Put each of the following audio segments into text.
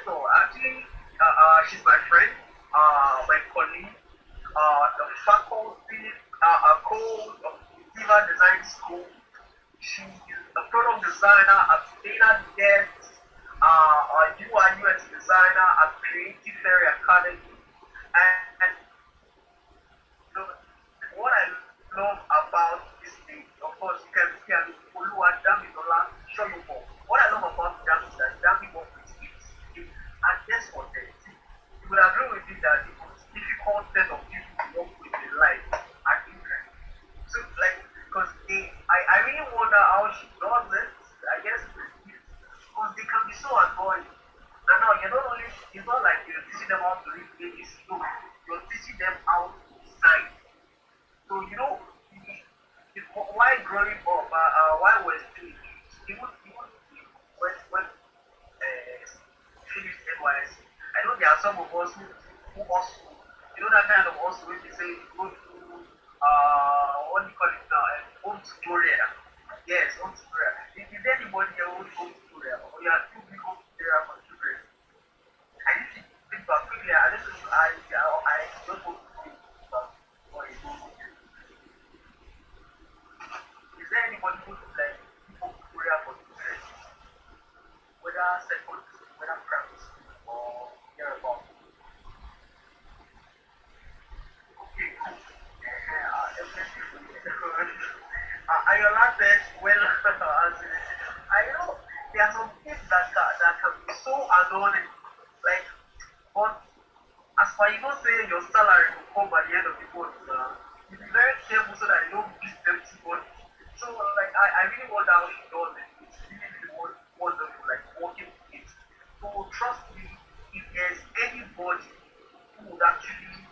mentor. Actually, she's my friend, my colleague, the faculty, a co of Utiva Design School. She is a product designer at Data Get, a UI UX designer at Creative Fairy Academy. And so what I love about this thing, of course, you can see I'm Oluwadamilola Soyombo. What I love about them is that Dami work with kids. And guess what? You would agree with me that the most difficult set of people to work with in life are children. So, like, because I really wonder how she does it. I guess because they can be so annoying. And now you're not only, it's not like you're teaching them how to read babies, no, you're teaching them how to design. So while growing up, while we're still in even when finished NYSC, I know there are some of us who also, that kind of also when they say go to what do you call it now, home tutorial. Yes, home tutorial. Is there anybody here who home tutorial or you are too big home tutorial for children? I need to think about quickly. I don't know. I don't want to think about what is going on. Is there anybody who would like people tutorial for children, whether secondary school, whether primary school, or thereabout? Okay, cool. Definitely. Ayola said, well, I know there are some things that can be so annoying. Like, but as far you don't say your salary will come at the end of the month, you be very careful so that you don't beat them too much. So like I really wonder how she does it. It's really, really wonderful, like working with it. So trust me, if there's anybody who would actually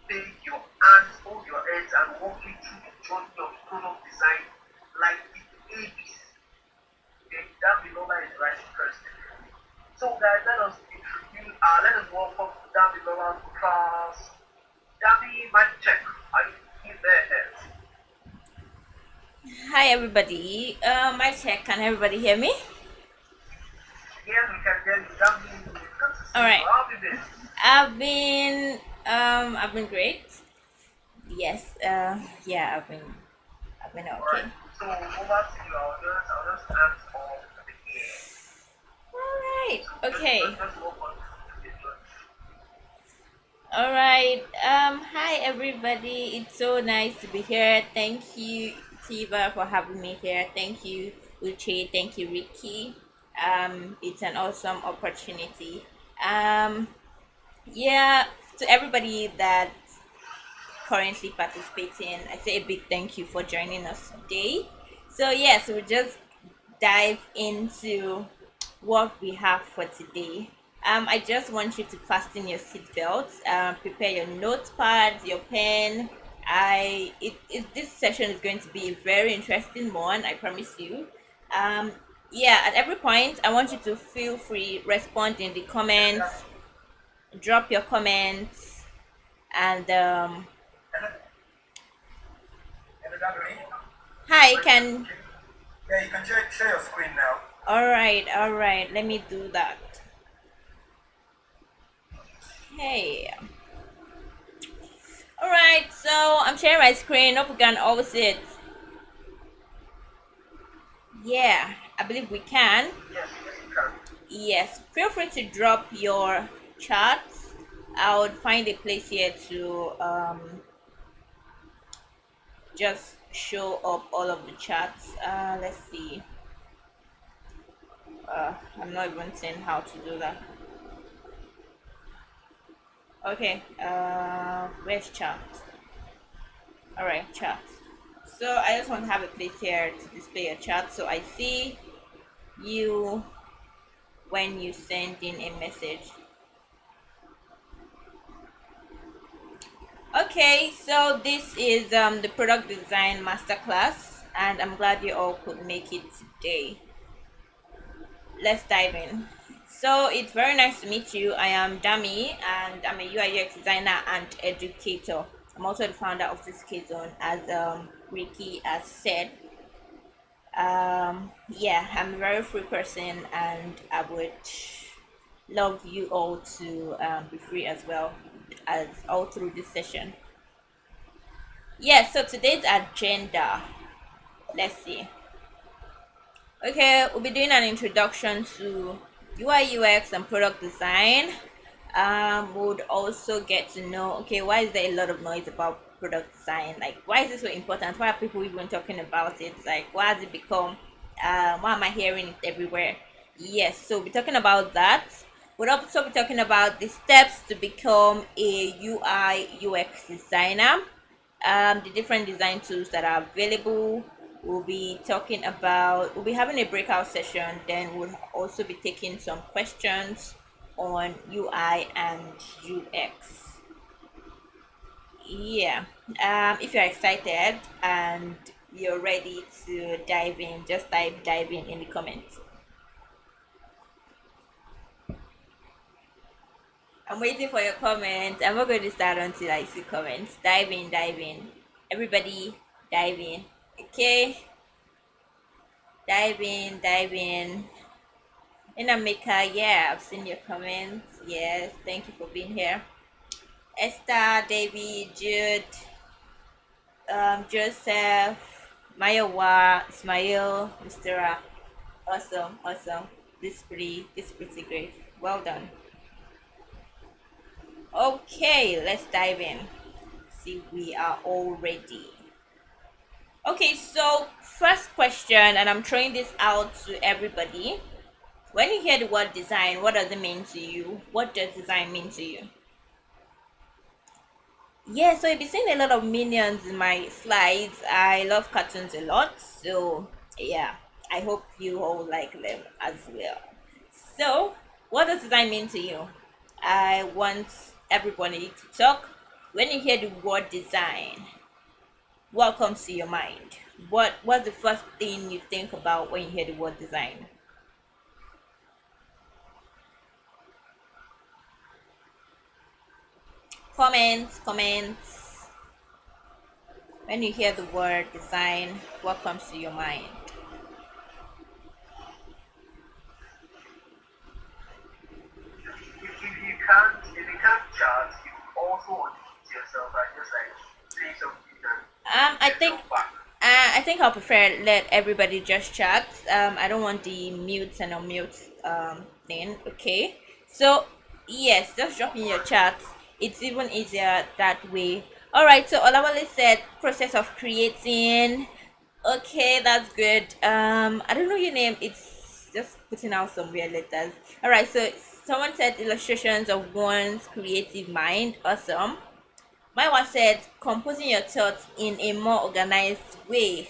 take your hands, hold your hands and walk you through the journey of product design like the A's, then that Milola is the right person. So guys, let us introduce, let us welcome Damilola to class. Dami, mic check. Are you there? Hi everybody. My check. Can everybody hear me? Yes, we can hear you. Dami, it's good to All see you. right. How have you been? I've been great. Yes. Yeah. I've been Alright, okay. so over to you. I'll just answer all the here. All right. So Okay. just work on the picture. All right. Hi everybody. It's so nice to be here. Thank you, Tiva, for having me here. Thank you, Uche. Thank you, Ricky. It's an awesome opportunity. Um, yeah. To everybody that currently participating, I say a big thank you for joining us today. So, yes, we'll just dive into what we have for today. I just want you to fasten your seatbelts, prepare your notepads, your pen. This session is going to be a very interesting one, I promise you. Um, yeah, at every point, I want you to feel free, respond in the Hello, comments, Dami. drop your comments, and Hello, hello, Dami. hi, Wait, can okay. Yeah, you can share your screen now. all right, let me do that. Hey, all right, so I'm sharing my screen. Hope we can all see it. Yeah, I believe we can. Yes, you can. Yes, feel free to drop your charts. I would find a place here to just show up all of the charts. Let's see. I'm not even seeing how to do that. Okay, where's chart? All right, chart. So I just want to have a place here to display your chart so I see you when you send in a message. Okay, so this is the product design masterclass, and I'm glad you all could make it today. Let's dive in. So it's very nice to meet you. I am Dami, and I'm a UI UX designer and educator. I'm also the founder of this K Zone, as Ricky has said. Yeah, I'm a very free person, and I would love you all to be free as well as all through this session. Yes, so today's agenda, let's see. Okay, we'll be doing an introduction to UI UX and product design. Would also get to know, okay, why is there a lot of noise about product design? Like, why is this so important? Why are people even talking about it? Like, why has it become? Why am I hearing it everywhere? Yes, so we'll be talking about that. We'll also be talking about the steps to become a UI UX designer, the different design tools that are available. We'll be talking about, we'll be having a breakout session, then we'll also be taking some questions on UI and UX. Yeah, if you're excited and you're ready to dive in, just type dive in the comments. I'm waiting for your comments. I'm not going to start until I see comments. Dive in, dive in. Everybody, dive in. Okay, dive in, dive in. Inamika, yeah, I've seen your comments. Yes, thank you for being here. Esther, David, Jude, Joseph, Mayowa, Ismail, Mr. Awesome, awesome. This pretty great. Well done. Okay, let's dive in. See, we are all ready. Okay, so first question, and I'm throwing this out to everybody. When you hear the word design, what does it mean to you? What does design mean to you? Yeah, so you'll be seeing a lot of minions in my slides. I love cartoons a lot, so yeah, I hope you all like them as well. So, what does design mean to you? I want everybody to talk. When you hear the word design, what comes to your mind? What's the first thing you think about when you hear the word design? Comments, comments. When you hear the word design, what comes to your mind? If you can't chat, you also want to mute yourself and just like say something and I get think yourself back. I think I'll prefer let everybody just chat. I don't want the mute and unmute thing. Okay, so yes, just drop in your chat. It's even easier that way. All right. So Olawale said process of creating. Okay, that's good. I don't know your name. It's just putting out some weird letters. All right. So someone said illustrations of one's creative mind. Awesome. My one said composing your thoughts in a more organized way.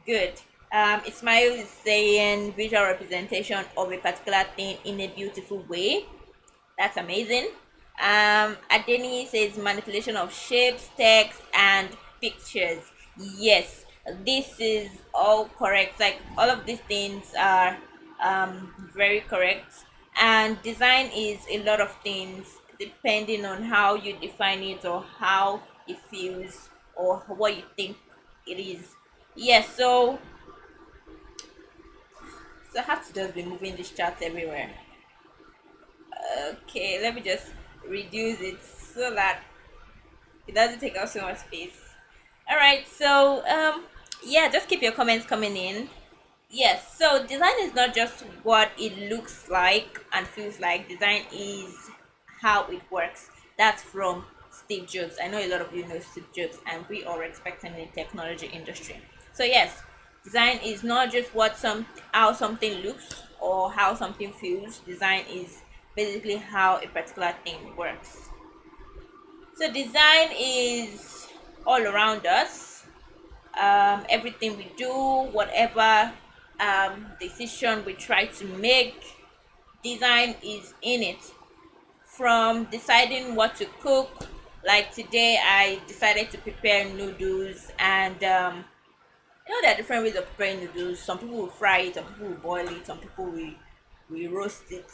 Good. Ismail is saying visual representation of a particular thing in a beautiful way. That's amazing. Adeni says manipulation of shapes, text, and pictures. Yes, this is all correct. Like all of these things are very correct. And design is a lot of things depending on how you define it or how it feels or what you think it is. Yes, so I have to just be moving this chart everywhere. Okay, let me just reduce it so that it doesn't take up so much space. All right, so yeah, just keep your comments coming in. Yes, so design is not just what it looks like and feels like. Design is how it works. That's from Steve Jobs. I know a lot of you know Steve Jobs, and we are expecting in the technology industry. So yes, design is not just what some how something looks or how something feels. Design is basically how a particular thing works. So design is all around us. Everything we do, whatever decision we try to make, design is in it. From deciding what to cook, like today I decided to prepare noodles, and there are different ways of preparing noodles. Some people will fry it, some people will boil it, some people will roast it.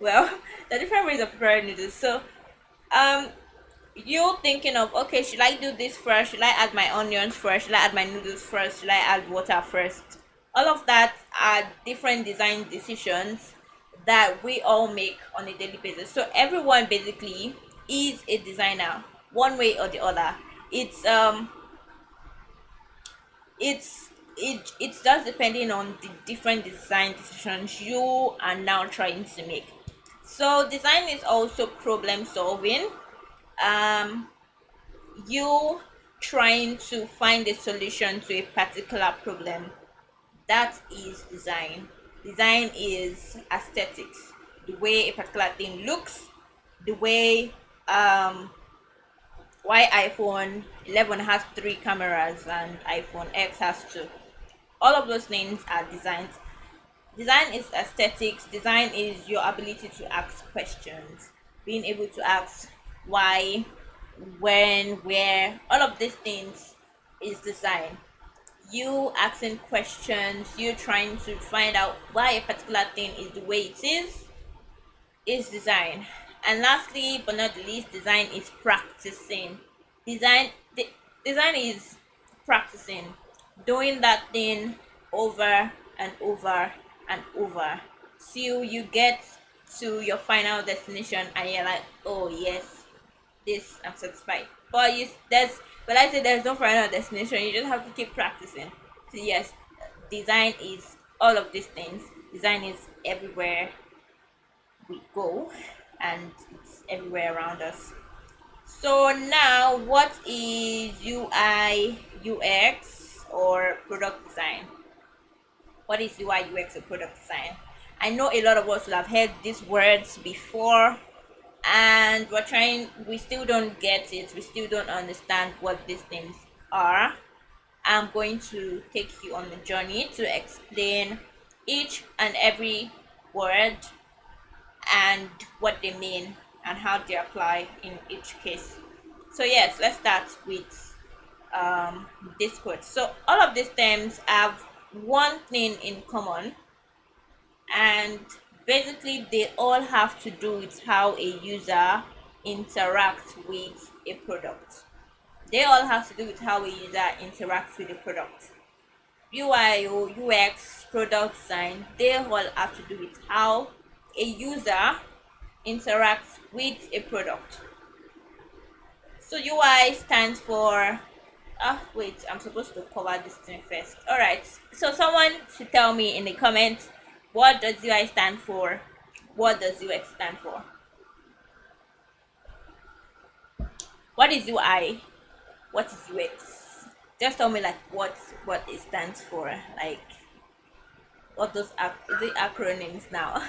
Well, there are different ways of preparing noodles. So um you thinking of, okay, should I do this first, should I add my onions first, should I add my noodles first, should I add water first? All of that are different design decisions that we all make on a daily basis. So everyone basically is a designer, one way or the other. It's it's just depending on the different design decisions you are now trying to make. So design is also problem solving. um you trying to find a solution to a particular problem. That is design. Design is aesthetics, the way a particular thing looks, the way why iPhone 11 has three cameras and iPhone X has two. All of those things are designs. Design is aesthetics. Design is your ability to ask questions, being able to ask why, when, where. All of these things is design. You asking questions, you trying to find out why a particular thing is the way it is design. And lastly but not the least, design is practicing. design de- Design is practicing, doing that thing over and over and over till you get to your final destination and you're like, oh yes, this I'm satisfied. But I say there's no final destination, you just have to keep practicing. So yes, design is all of these things. Design is everywhere we go, and it's everywhere around us. So now, what is UI UX or product design? What is UI UX or product design? I know a lot of us will have heard these words before, and we still don't get it, we still don't understand what these things are. I'm going to take you on the journey to explain each and every word and what they mean and how they apply in each case. So yes, let's start with this quote. So all of these terms have one thing in common, and basically they all have to do with how a user interacts with a product. They all have to do with how a user interacts with a product. UI or UX, product design, they all have to do with how a user interacts with a product. So UI stands for wait, I'm supposed to cover this thing first. All right, so someone should tell me in the comments, what does UI stand for? What does UX stand for? What is UI? What is UX? Just tell me like what it stands for, like what those is it acronyms now?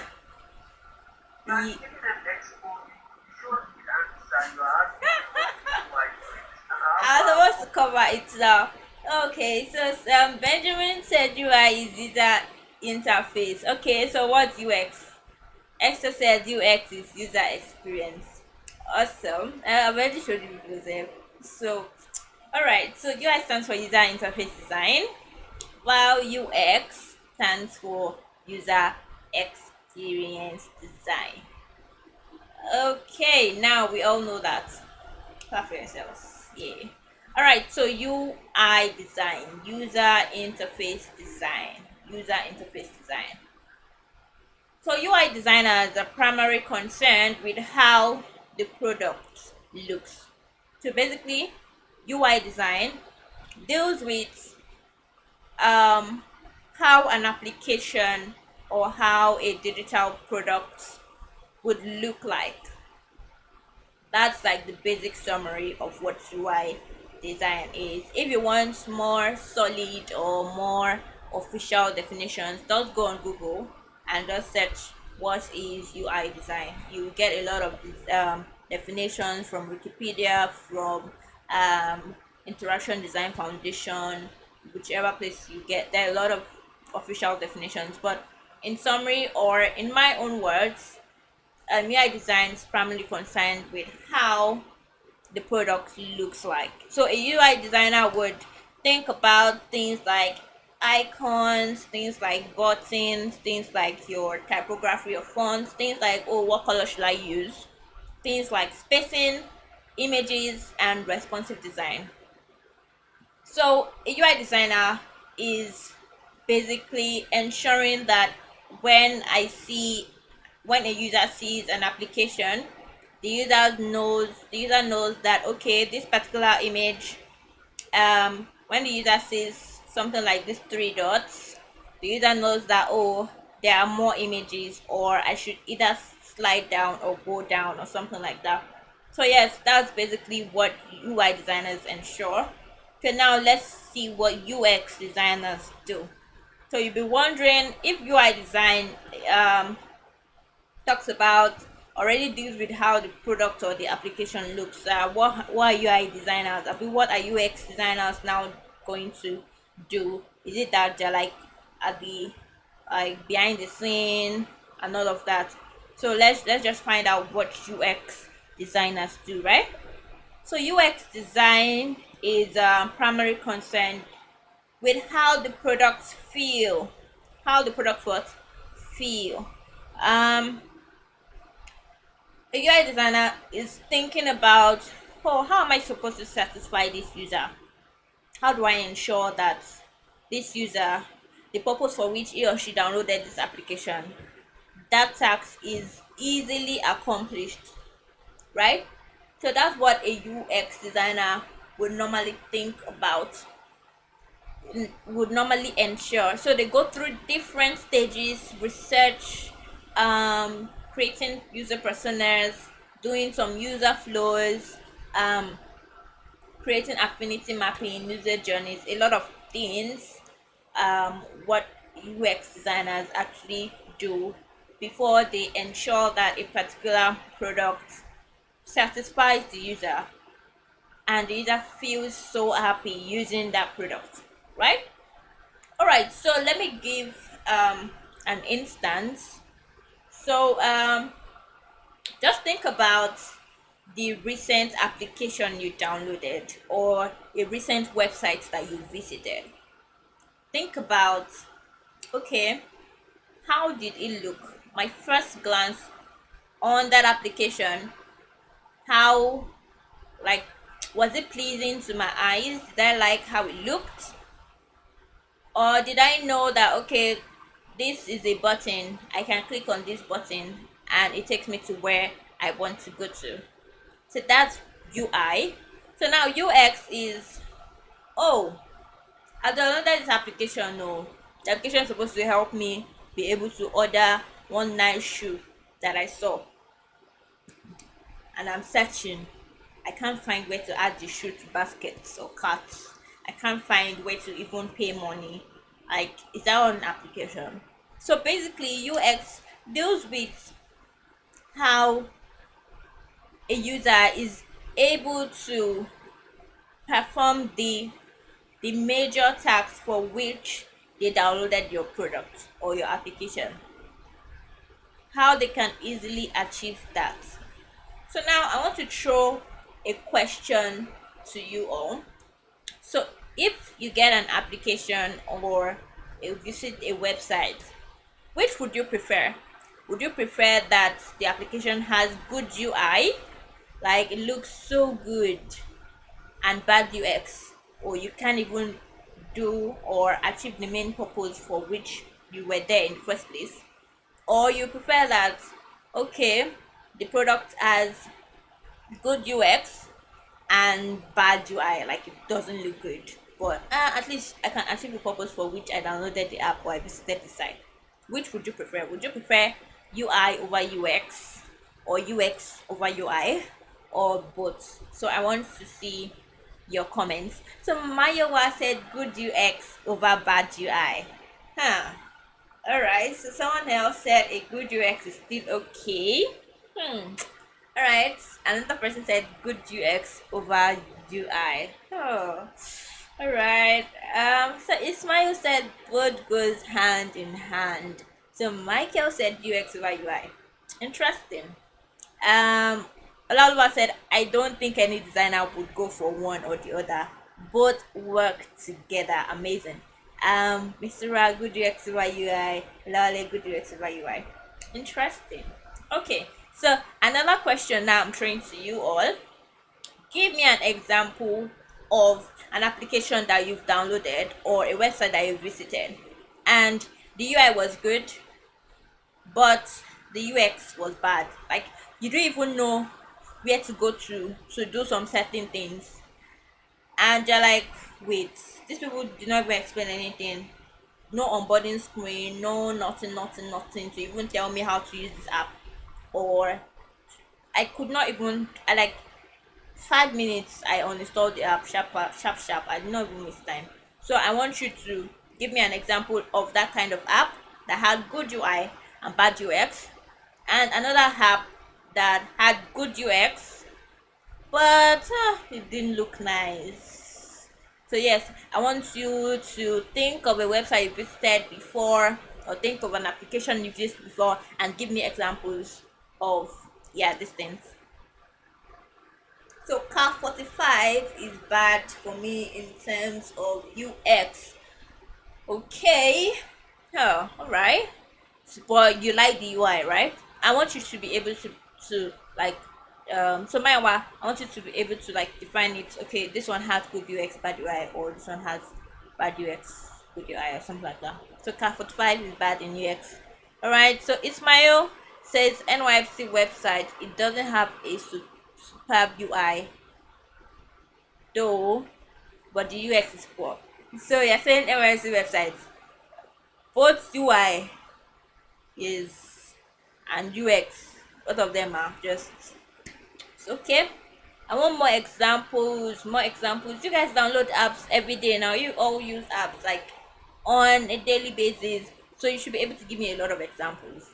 Like Ye- giving an expo, you showed the answer, you're asking what is like I was supposed to cover it now. Okay, so Benjamin said UI is user interface. Okay, so what's UX? Esther said UX is user experience. Awesome. I've already showed you videos there. So, alright, so UI stands for user interface design, while UX stands for user experience design. Okay, now we all know that. Clap for yourselves. Yeah. Alright, so UI design, user interface design. User interface design. So UI designers are primarily concerned with how the product looks. So basically, UI design deals with how an application or how a digital product would look like. That's like the basic summary of what UI design is. If you want more solid or more official definitions, just go on Google and just search what is UI design. You get a lot of these definitions from Wikipedia, from Interaction Design Foundation, whichever place you get. There are a lot of official definitions, but in summary or in my own words, UI design is primarily concerned with how the product looks like. So a UI designer would think about things like icons, things like buttons, things like your typography of fonts, things like, oh, what color should I use? Things like spacing, images, and responsive design. So a UI designer is basically ensuring that when I see when a user sees an application, the user knows that okay, this particular image, when the user sees something like these three dots, the user knows that, oh, there are more images, or I should either slide down or go down or something like that. So yes, that's basically what UI designers ensure. So now let's see what UX designers do. So you'll be wondering, if UI design talks about, already deals with how the product or the application looks, what are UI designers, what are UX designers now going to do? Is it that they're like at the like behind the scene and all of that? So let's just find out what UX designers do, right? So UX design is primary concern with how the products feel, how the products what feel. um a UI designer is thinking about, oh, how am I supposed to satisfy this user? How do I ensure that this user, the purpose for which he or she downloaded this application, that task is easily accomplished, right? So that's what a UX designer would normally think about, would normally ensure. So they go through different stages: research, creating user personas, doing some user flows, um, creating affinity mapping, user journeys, a lot of things. What UX designers actually do before they ensure that a particular product satisfies the user and the user feels so happy using that product, right? All right, so let me give an instance. So just think about the recent application you downloaded or a recent website that you visited. Think about, okay, how did it look? My first glance on that application, how, like, was it pleasing to my eyes? Did I like how it looked? Or did I know that, okay, this is a button, I can click on this button and it takes me to where I want to go to? So that's UI. So now UX is, oh, I downloaded this application. No, the application is supposed to help me be able to order one nice shoe that I saw, and I'm searching. I can't find where to add the shoe to baskets or carts. I can't find where to even pay money. Like, is that on an application? So basically, UX deals with how a user is able to perform the major task for which they downloaded your product or your application, how they can easily achieve that. So now I want to throw a question to you all. So if you get an application or you visit a website, which would you prefer? Would you prefer that the application has good UI, like it looks so good, and bad UX, or you can't even do or achieve the main purpose for which you were there in the first place? Or you prefer that, okay, the product has good UX and bad UI, like it doesn't look good, but at least I can achieve the purpose for which I downloaded the app or I visited the site? Which would you prefer? Would you prefer UI over UX, or UX over UI, or both? So I want to see your comments. So Mayowa said good UX over bad UI. Huh. Alright, so someone else said a good UX is still okay. Alright, another person said good UX over UI. Oh. Alright. So Ismail said both goes hand in hand. So Michael said UX over UI. Interesting. Olaoluwa said, I don't think any designer would go for one or the other. Both work together. Amazing. Mr. Ra, good UX over UI. Lale, good UX over UI. Interesting. Okay, so another question now I'm throwing to you all. Give me an example of an application that you've downloaded or a website that you visited, and the UI was good, but the UX was bad. Like you don't even know where to go to do some certain things, and you're like, wait, these people did not even explain anything. No onboarding screen, no nothing to even tell me how to use this app, or I could not even. I like 5 minutes. I uninstalled the app, sharp. I did not even waste time. So I want you to give me an example of that kind of app that had good UI and bad UX, and another app that had good UX but it didn't look nice. So yes, I want you to think of a website you visited before, or think of an application you've used before, and give me examples of, yeah, these things. So car 45 is bad for me in terms of UX. Okay. Oh, all right. But you like the UI, right? I want you to be able to like so my I want you to be able to like define it. Okay, this one has good UX, bad UI, or this one has bad UX, good UI, or something like that. So car 45 is bad in UX. All right. So Ismail says NYFC website, it doesn't have a superb UI though, but the UX is poor. So you're saying NYFC website, both UI is and UX, both of them are just it's okay. I want more examples, more examples. You guys download apps every day now. You all use apps like on a daily basis, so you should be able to give me a lot of examples.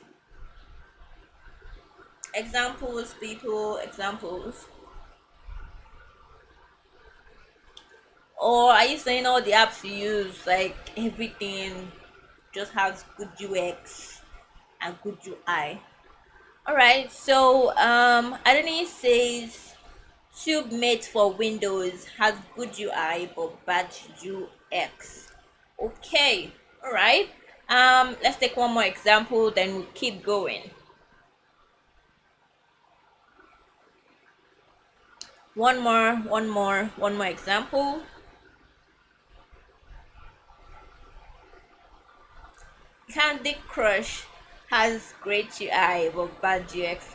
Examples, people, examples. Or are you saying all the apps you use, like everything just has good UX and good UI? Alright, so Adoni says TubeMate for Windows has good UI but bad UX. Okay, alright. Let's take one more example, then we'll keep going. One more example. Candy Crush has great UI but bad UX.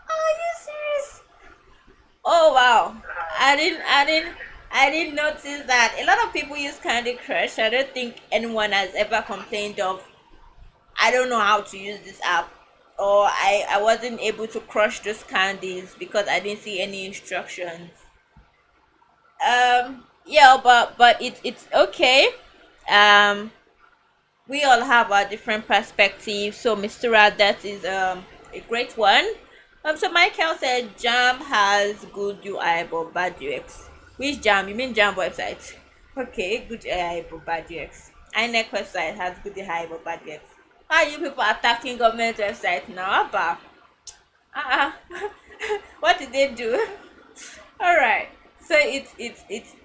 Are you serious? Oh wow. I didn't notice that. A lot of people use Candy Crush. I don't think anyone has ever complained of, I don't know how to use this app, or I wasn't able to crush those candies because I didn't see any instructions. Yeah, but it's okay. Um we all have our different perspectives. So Mr. Rad, that is a great one. So Michael said Jam has good UI but bad UX. Which Jam? You mean Jam website? Okay, good UI but bad UX. INEC website has good UI but bad UX. How are you people attacking government website now? Abba? Uh-uh. What did they do? All right. So it's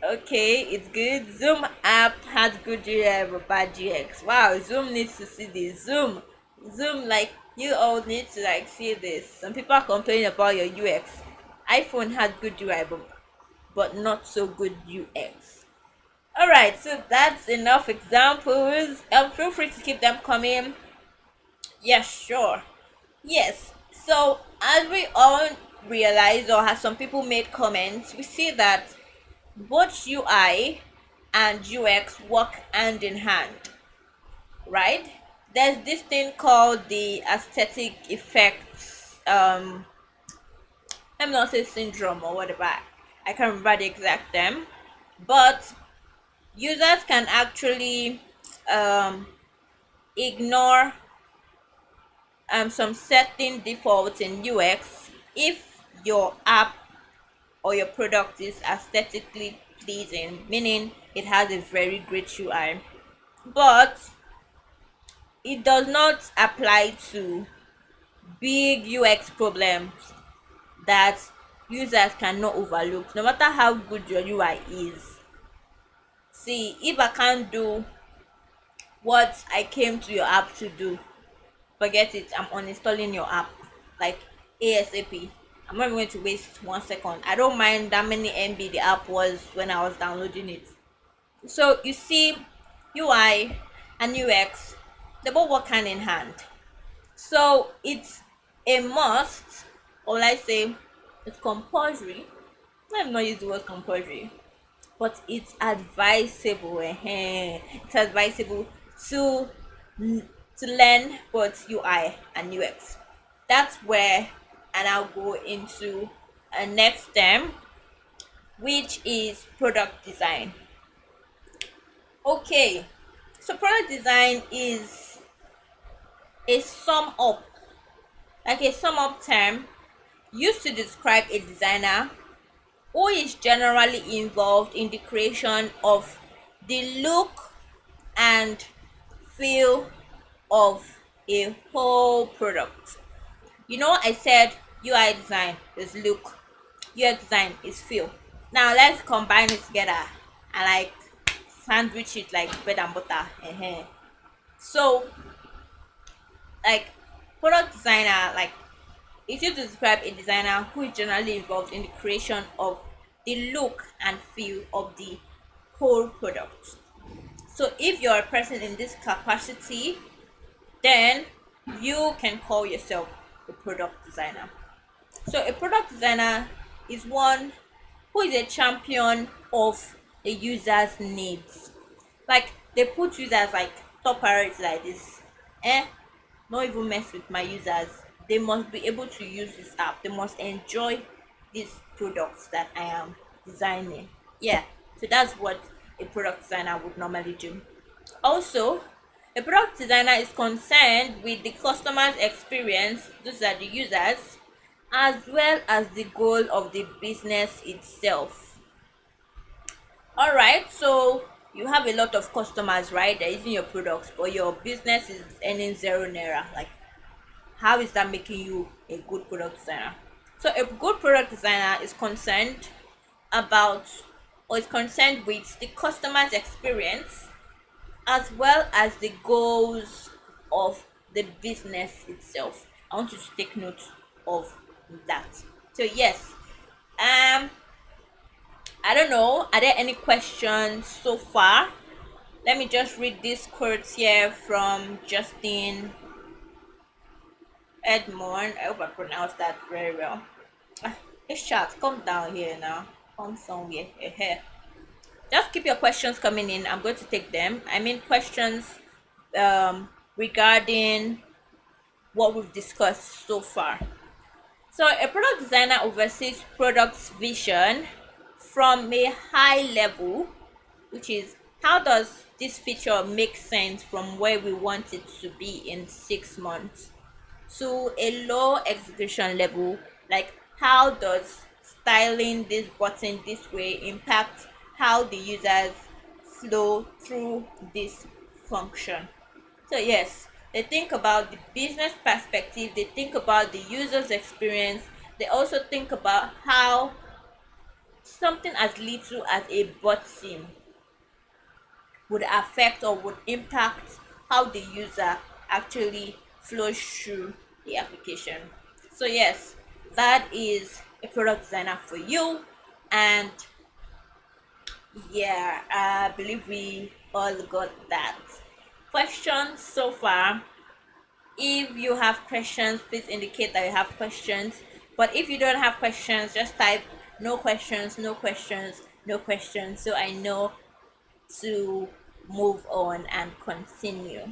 okay. It's good. Zoom app has good UI but bad UX. Wow, Zoom needs to see this. Zoom, like you all need to like see this. Some people are complaining about your UX. iPhone has good UI but not so good UX. All right. So that's enough examples. Feel free to keep them coming. Yes, sure. Yes. So as we all realize, or as some people made comments, we see that both UI and UX work hand in hand, right? There's this thing called the aesthetic effects. Let me not say syndrome or whatever. I can't remember the exact term, but users can actually ignore some certain defaults in UX if your app or your product is aesthetically pleasing, meaning it has a very great UI. But it does not apply to big UX problems that users cannot overlook, no matter how good your UI is. See, if I can't do what I came to your app to do, forget it. I'm uninstalling your app like ASAP. I'm not going to waste 1 second. I don't mind that many MB the app was when I was downloading it. So you see, UI and UX, they both work hand in hand. So it's a must, or let's say it's compulsory. Let me not use the word compulsory, but it's advisable. It's advisable to to learn both UI and UX. That's where, and I'll go into a next term, which is product design. Okay, so product design is a sum up, like a sum up term used to describe a designer who is generally involved in the creation of the look and feel of a whole product. I said UI design is look, UX design is feel. Now let's combine it together and like sandwich it like bread and butter. So like product designer, like if you describe a designer who is generally involved in the creation of the look and feel of the whole product. So if you're a person in this capacity, then you can call yourself a product designer. So a product designer is one who is a champion of the user's needs. Like they put users like top priority like this. Not even mess with my users. They must be able to use this app. They must enjoy these products that I am designing. Yeah. So that's what a product designer would normally do. Also, a product designer is concerned with the customer's experience, those are the users, as well as the goal of the business itself. All right, so you have a lot of customers, right? They're using your products, but your business is earning zero naira. Like, how is that making you a good product designer? So, a good product designer is concerned about, or is concerned with the customer's experience as well as the goals of the business itself. I want you to take note of that. So yes, I don't know, are there any questions so far? Let me just read this quote here from Justin Edmond. I hope I pronounced that very well. This chat, come down here now, come somewhere here. Just keep your questions coming in. I'm going to take them. I mean questions regarding what we've discussed so far. So a product designer oversees product's vision from a high level, which is how does this feature make sense from where we want it to be in 6 months, to a low execution level, like how does styling this button this way impact how the users flow through this function. So yes, they think about the business perspective, they think about the user's experience, they also think about how something as little as a button would affect or would impact how the user actually flows through the application. So yes, that is a product designer for you. And yeah, I believe we all got that. Questions so far? If you have questions, please indicate that you have questions. But if you don't have questions, just type no questions, no questions, no questions, so I know to move on and continue.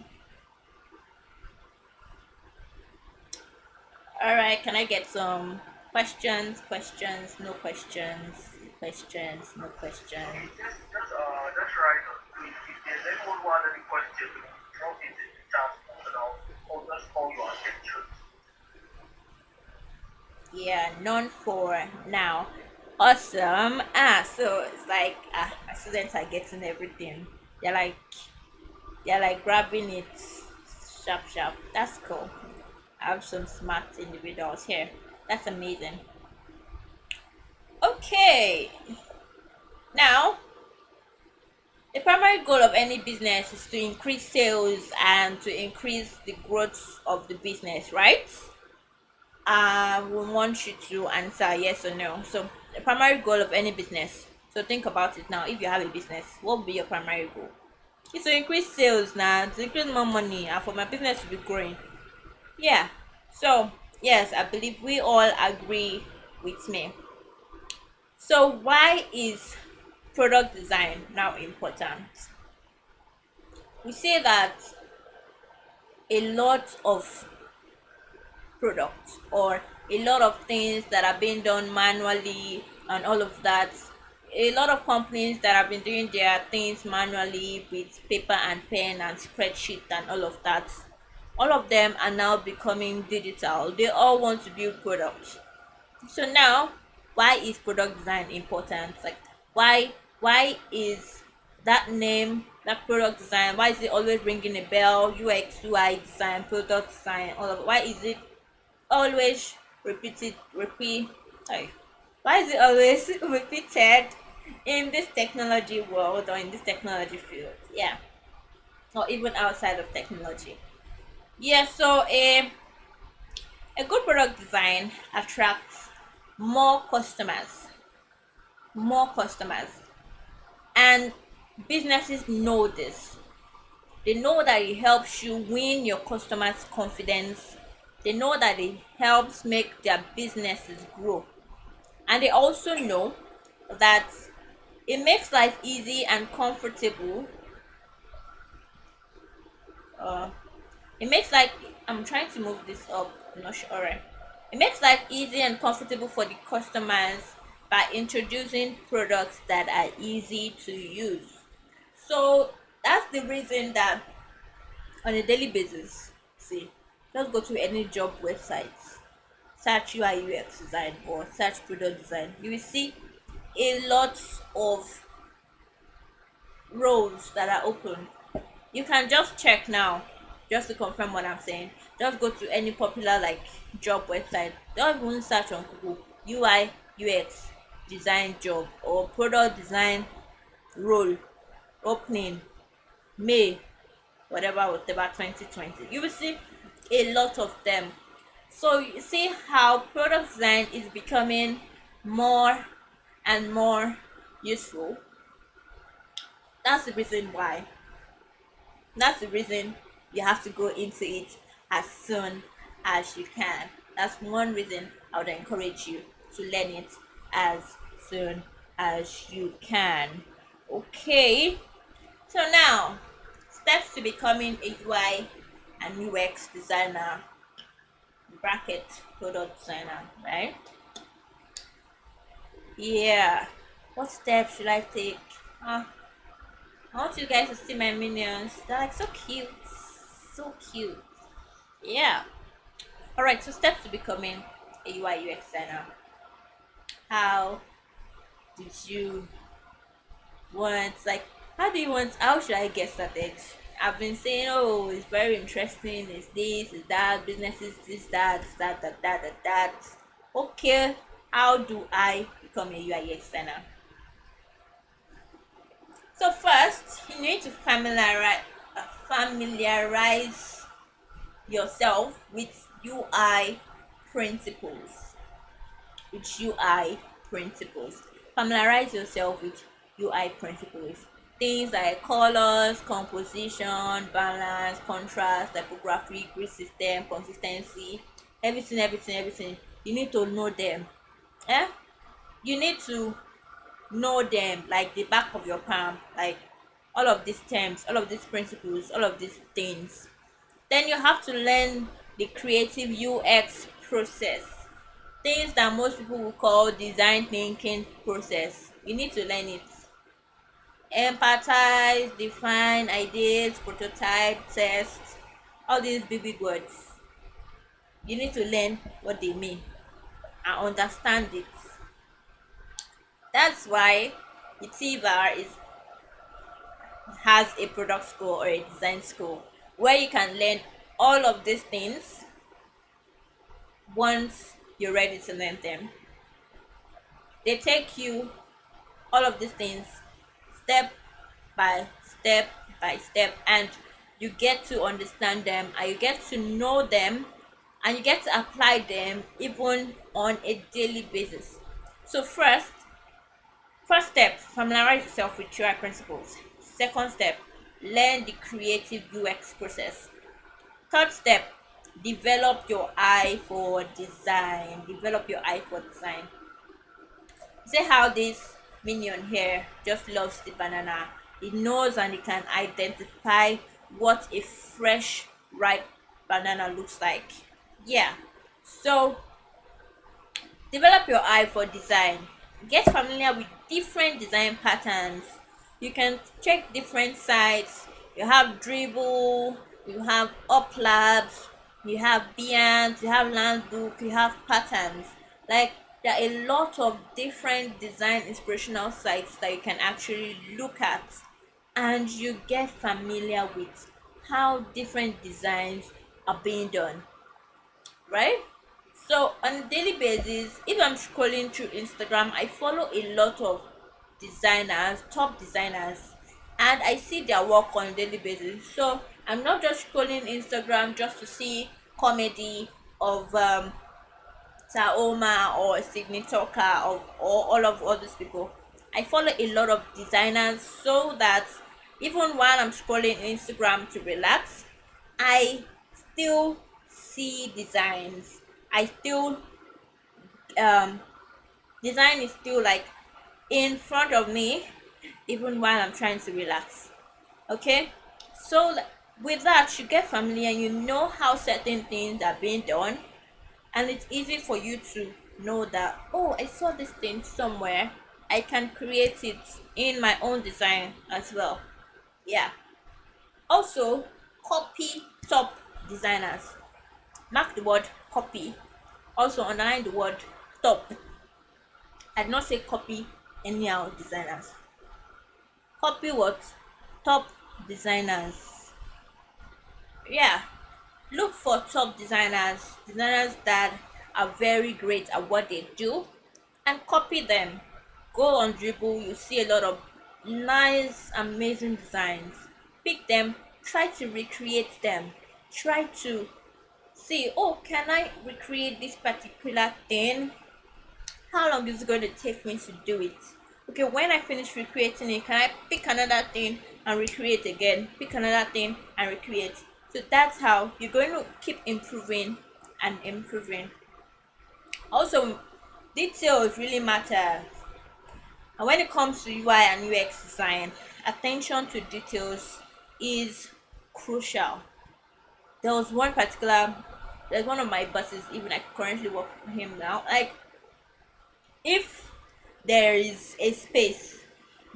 All right, can I get some questions? Questions, no questions, questions, no questions. Okay, just right. If there's anyone who has any questions, drop it in the chat box and I'll just call your attention. Yeah, none for now. Awesome. So it's like my students are getting everything. They're like they're like grabbing it sharp sharp. That's cool. I have some smart individuals here. That's amazing. Okay. Now, the primary goal of any business is to increase sales and to increase the growth of the business, right? We want you to answer yes or no. So the primary goal of any business, so think about it now. If you have a business, what would be your primary goal? It's to increase sales now, to increase more money and for my business to be growing. Yeah. So, yes, I believe we all agree with me. So, why is product design now important? We say that a lot of products or a lot of things that are being done manually and all of that, a lot of companies that have been doing their things manually with paper and pen and spreadsheet and all of them are now becoming digital. They all want to build products. So now, why is product design important? Like, why is that name, that product design, why is it always ringing a bell? UX, UI design, product design, all of it. Why is it always sorry, why is it always repeated in this technology world or in this technology field? Yeah, or even outside of technology. Yeah, so a good product design attracts more customers, more customers, and businesses know this. They know that it helps you win your customers' confidence. They know that it helps make their businesses grow. And they also know that it makes life easy and comfortable. Uh, it makes like I'm trying to move this up. I'm not sure. Alright. It makes life easy and comfortable for the customers by introducing products that are easy to use. So that's the reason that on a daily basis, see, just go to any job websites, search UI UX design or search product design. You will see a lot of roles that are open. You can just check now, just to confirm what I'm saying. Just go to any popular like job website. Don't even search on Google UI UX design job or product design role opening May whatever 2020. You will see a lot of them. So you see how product design is becoming more and more useful. That's the reason why. That's the reason you have to go into it as soon as you can. That's one reason I would encourage you to learn it as soon as you can. Okay, so now steps to becoming a UI and UX designer, bracket product designer, right? Yeah, what steps should I take? uh, I want you guys to see my minions. They're like so cute, so cute. Yeah. All right, so steps to becoming a UI UX designer. How did you want, like, how do you want, how should I get started? I've been saying, oh, it's very interesting, it's this, it's that, businesses, this, that. Okay, how do I become a UI UX designer? So first, you need to familiarize yourself with UI principles. With UI principles. Familiarize yourself with UI principles. Things like colors, composition, balance, contrast, typography, grid system, consistency, everything. You need to know them. Eh? You need to know them like the back of your palm, like all of these terms, all of these principles, all of these things. Then you have to learn the creative UX process, things that most people will call design thinking process. You need to learn it. Empathize, define ideas, prototype, test, all these big words. You need to learn what they mean and understand it. That's why Utiva is has a product school or a design school where you can learn all of these things once you're ready to learn them. They take you all of these things step by step, and you get to understand them and you get to know them and you get to apply them even on a daily basis. So first step, familiarize yourself with UI principles. Second step, learn the creative UX process. Third step, develop your eye for design. Develop your eye for design. See how this minion here just loves the banana. It knows and it can identify what a fresh ripe banana looks like. Yeah. So develop your eye for design. Get familiar with different design patterns. You can check different sites. You have Dribble, you have Uplabs, you have Behance, you have Landbook, you have patterns. Like there are a lot of different design inspirational sites that you can actually look at, and you get familiar with how different designs are being done, right? So on a daily basis, if I'm scrolling through Instagram, I follow a lot of designers, top designers, and I see their work on a daily basis. So I'm not just scrolling Instagram just to see comedy of Saoma or Sydney Talker or all of all these people. I follow a lot of designers so that even while I'm scrolling Instagram to relax, I still see designs. I still um design is still like in front of me even while I'm trying to relax. Okay? So with that you get familiar, you know how certain things are being done, and it's easy for you to know that, oh, I saw this thing somewhere, I can create it in my own design as well. Yeah. Also, copy top designers. Mark the word copy. Also underline the word top. I did not say copy anyhow designers. Copy what? Top designers. Yeah. Look for top designers that are very great at what they do, and copy them. Go on Dribble, you see a lot of nice, amazing designs. Pick them, try to recreate them. Try to see, oh, can I recreate this particular thing? How long is it going to take me to do it? Okay, when I finish recreating it, can I pick another thing and recreate again? Pick another thing and recreate. So that's how you're going to keep improving and improving. Also, details really matter. And when it comes to UI and UX design, attention to details is crucial. There was one particular, there's one of my bosses, even I currently work for him now. Like, if there is a space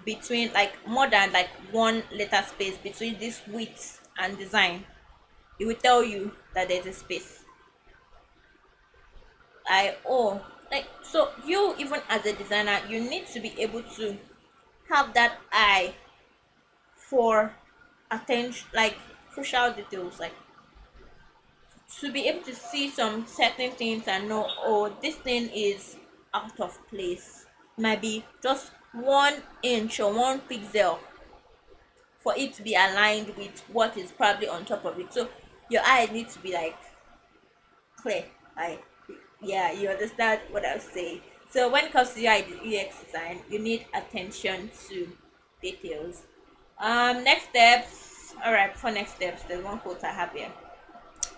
between, like more than like one letter space between this width and design, it will tell you that there's a space. Like, so you, even as a designer, you need to be able to have that eye for attention, like crucial details, like to be able to see some certain things and know, oh, this thing is out of place. It might be just 1 inch or 1 pixel for it to be aligned with what is probably on top of it. So your eye needs to be like clear. Like, yeah, you understand what I'm saying. So when it comes to UI UX design, you need attention to details. Next steps. All right, for next steps, there's one quote I have here.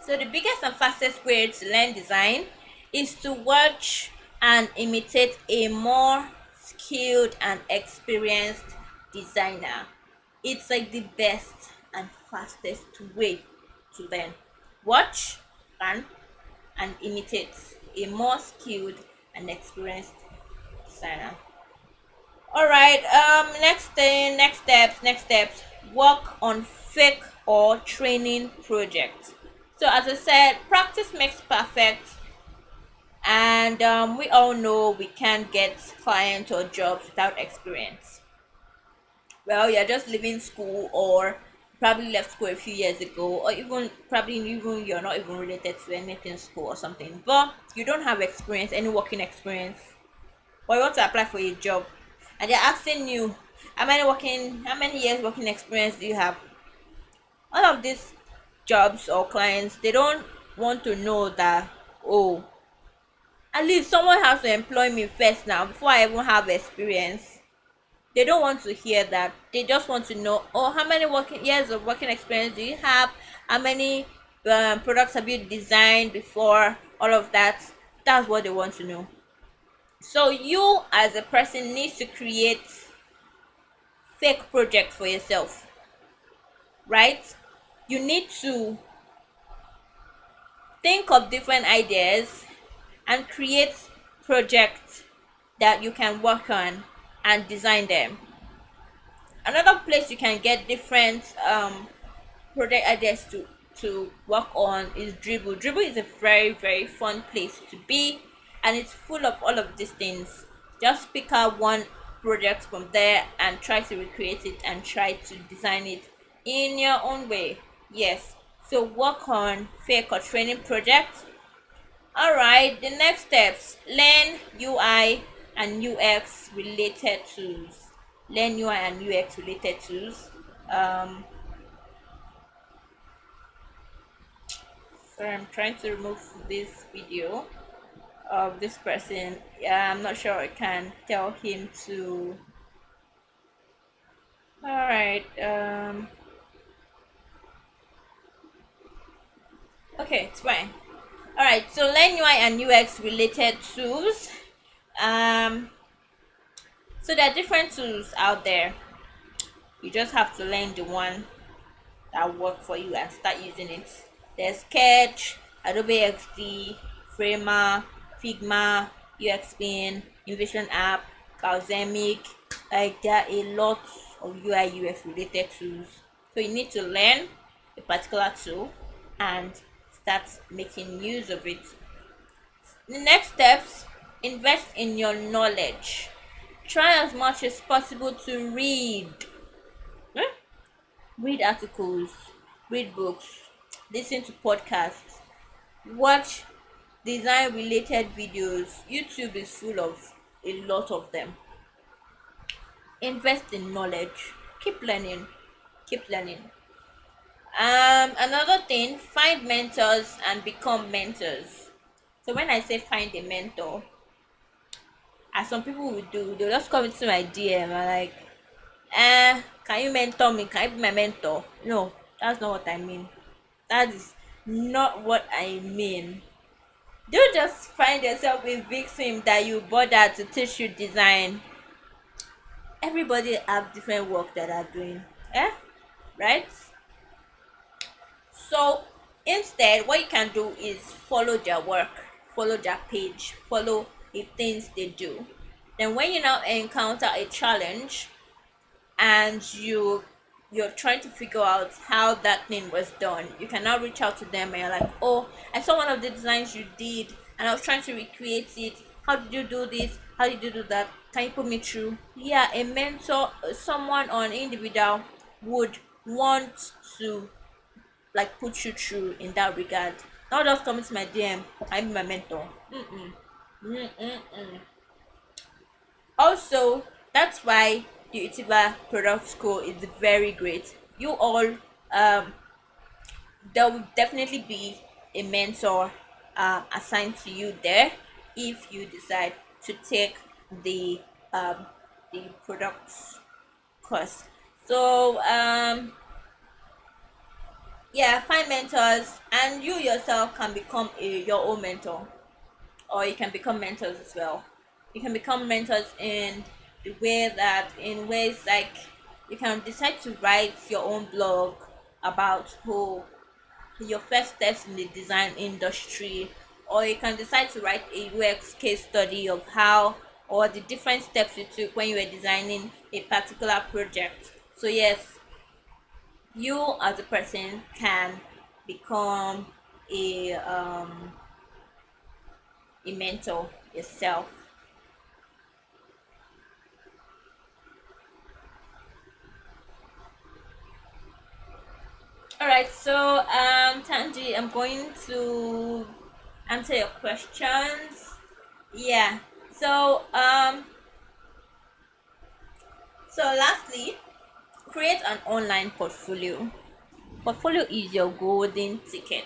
So the biggest and fastest way to learn design is to watch and imitate a more skilled and experienced designer. It's like the best and fastest way to learn. Watch and imitate a more skilled and experienced designer. All right. Next thing, next steps. Work on fake or training projects. So as I said, practice makes perfect, and we all know we can't get clients or jobs without experience. Well, you're just leaving school, or probably left school a few years ago, or even probably even you're not even related to anything school or something, but you don't have experience, any working experience, or you want to apply for a job, and they're asking you how many years working experience do you have. All of these jobs or clients, they don't want to know that, oh, at least someone has to employ me first now before I even have experience. They don't want to hear that. They just want to know, oh, how many working years of working experience do you have, how many products have you designed before, all of that. That's what they want to know. So you as a person needs to create fake project for yourself, right? You need to think of different ideas and create projects that you can work on and design them. Another place you can get different project ideas to work on is Dribble. Dribble is a very fun place to be, and it's full of all of these things. Just pick out one project from there and try to recreate it and try to design it in your own way. Yes, so work on fake or training projects. All right, the next steps: learn UI and UX related tools. Learn UI and UX related tools. um Sorry, I'm trying to remove this video of this person. Yeah, I'm not sure I can tell him to. All right. Okay, it's fine. All right. So learn UI and UX related tools. Um. So there are different tools out there. You just have to learn the one that work for you and start using it. There's Sketch, Adobe XD, Framer, Figma, UXPin, Invision App, Calzemic. Like there are a lot of UI UX related tools. So you need to learn a particular tool and start making use of it. The next steps: invest in your knowledge. Try as much as possible to read. Hmm? Read articles, read books, listen to podcasts, watch design related videos. YouTube is full of a lot of them. Invest in knowledge. Keep learning. Keep learning. Another thing, find mentors and become mentors. So when I say find a mentor, as some people will do, they'll just come into my DM and like, can you mentor me? Can you be my mentor? No, that's not what I mean. That is not what I mean. Don't just find yourself a victim that you bother to teach you design. Everybody have different work that are doing. Eh? Right? So instead, what you can do is follow their work, follow their page, follow the things they do. Then when you now encounter a challenge and you're trying to figure out how that thing was done, you can now reach out to them and you're like, oh, I saw one of the designs you did and I was trying to recreate it. How did you do this? How did you do that? Can you put me through? Yeah, a mentor, someone or an individual would want to like put you through in that regard. Not just come to my DM, I'm my mentor. Mm-mm. Mm-mm-mm. Also, that's why the Utiva product school is very great. You all, there will definitely be a mentor assigned to you there if you decide to take the um, the products course. So yeah, find mentors, and you yourself can become your own mentor, or you can become mentors as well. You can become mentors in the way that, in ways like, you can decide to write your own blog about who your first steps in the design industry, or you can decide to write a UX case study of how, or the different steps you took when you were designing a particular project. So yes, you as a person can become a mentor yourself. All right, so Tanji, I'm going to answer your questions. Yeah. So lastly, create an online portfolio. Portfolio is your golden ticket.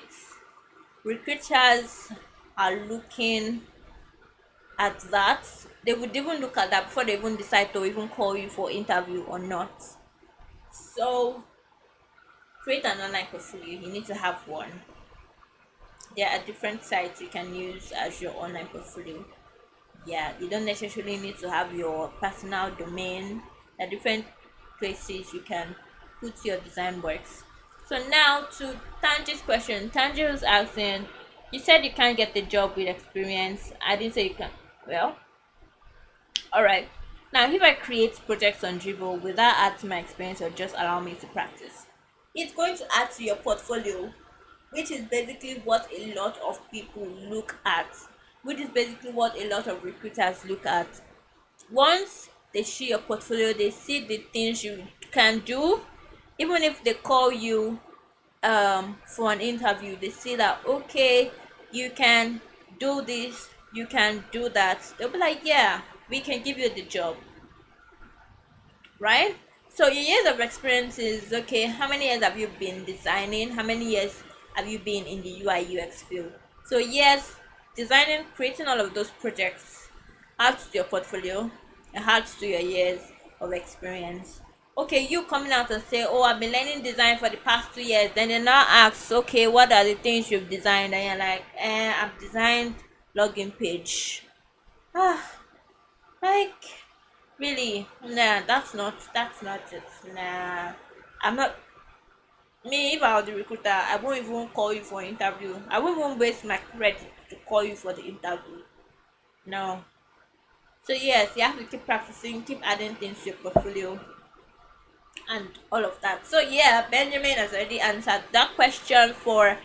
Recruiters are looking at that. They would even look at that before they even decide to even call you for interview or not. So create an online portfolio. You need to have one. There are different sites you can use as your online portfolio. Yeah, you don't necessarily need to have your personal domain. There are different places you can put your design works. So now to Tanji's question. Tanji was asking, you said you can't get the job with experience. I didn't say you can. Well, all right. Now, if I create projects on Dribble, will that add to my experience or just allow me to practice? It's going to add to your portfolio, which is basically what a lot of people look at, which is basically what a lot of recruiters look at. Once they see your portfolio, they see the things you can do. Even if they call you for an interview, they see that okay, you can do this, you can do that, they'll be like, yeah, we can give you the job, right? So your years of experience is okay. How many years have you been designing? How many years have you been in the UI/UX field? So yes, designing, creating all of those projects adds to your portfolio, it adds to your years of experience. Okay, you coming out and say, oh, I've been learning design for the past 2 years, then they now ask, okay, what are the things you've designed? And you're like, I've designed login page. Ah, like, really? Nah, that's not it. Nah, I'm not. Me, if I was the recruiter, I won't even call you for an interview. I won't even waste my credit to call you for the interview. No. So yes, you have to keep practicing, keep adding things to your portfolio and all of that. So yeah, Benjamin has already answered that question for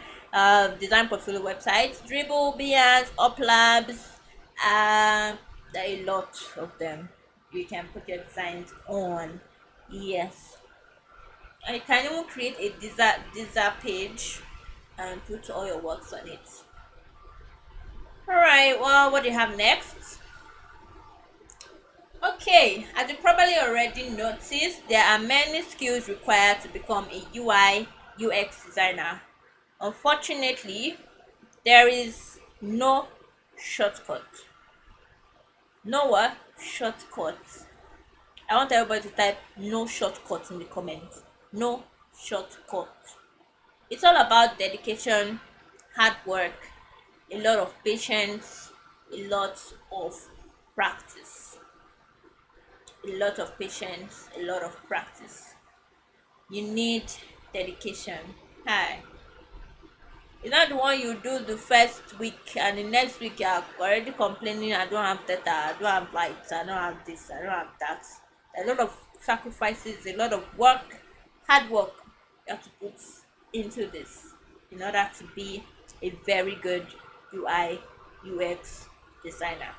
design portfolio websites. Dribble, Behance, Uplabs, there are a lot of them. You can put your designs on. Yes. I can even create a design page and put all your works on it. Alright, well, what do you have next? Okay, as you probably already noticed, there are many skills required to become a UI UX designer. Unfortunately, there is no shortcut. No what? Shortcut. I want everybody to type no shortcut in the comments. No shortcut. It's all about dedication, hard work, a lot of patience, a lot of practice. A lot of patience, a lot of practice. You need dedication. Hi. It's not the one you do the first week and the next week you're already complaining, I don't have data, I don't have lights, I don't have this, I don't have that. A lot of sacrifices, a lot of work, hard work you have to put into this in order to be a very good UI UX designer.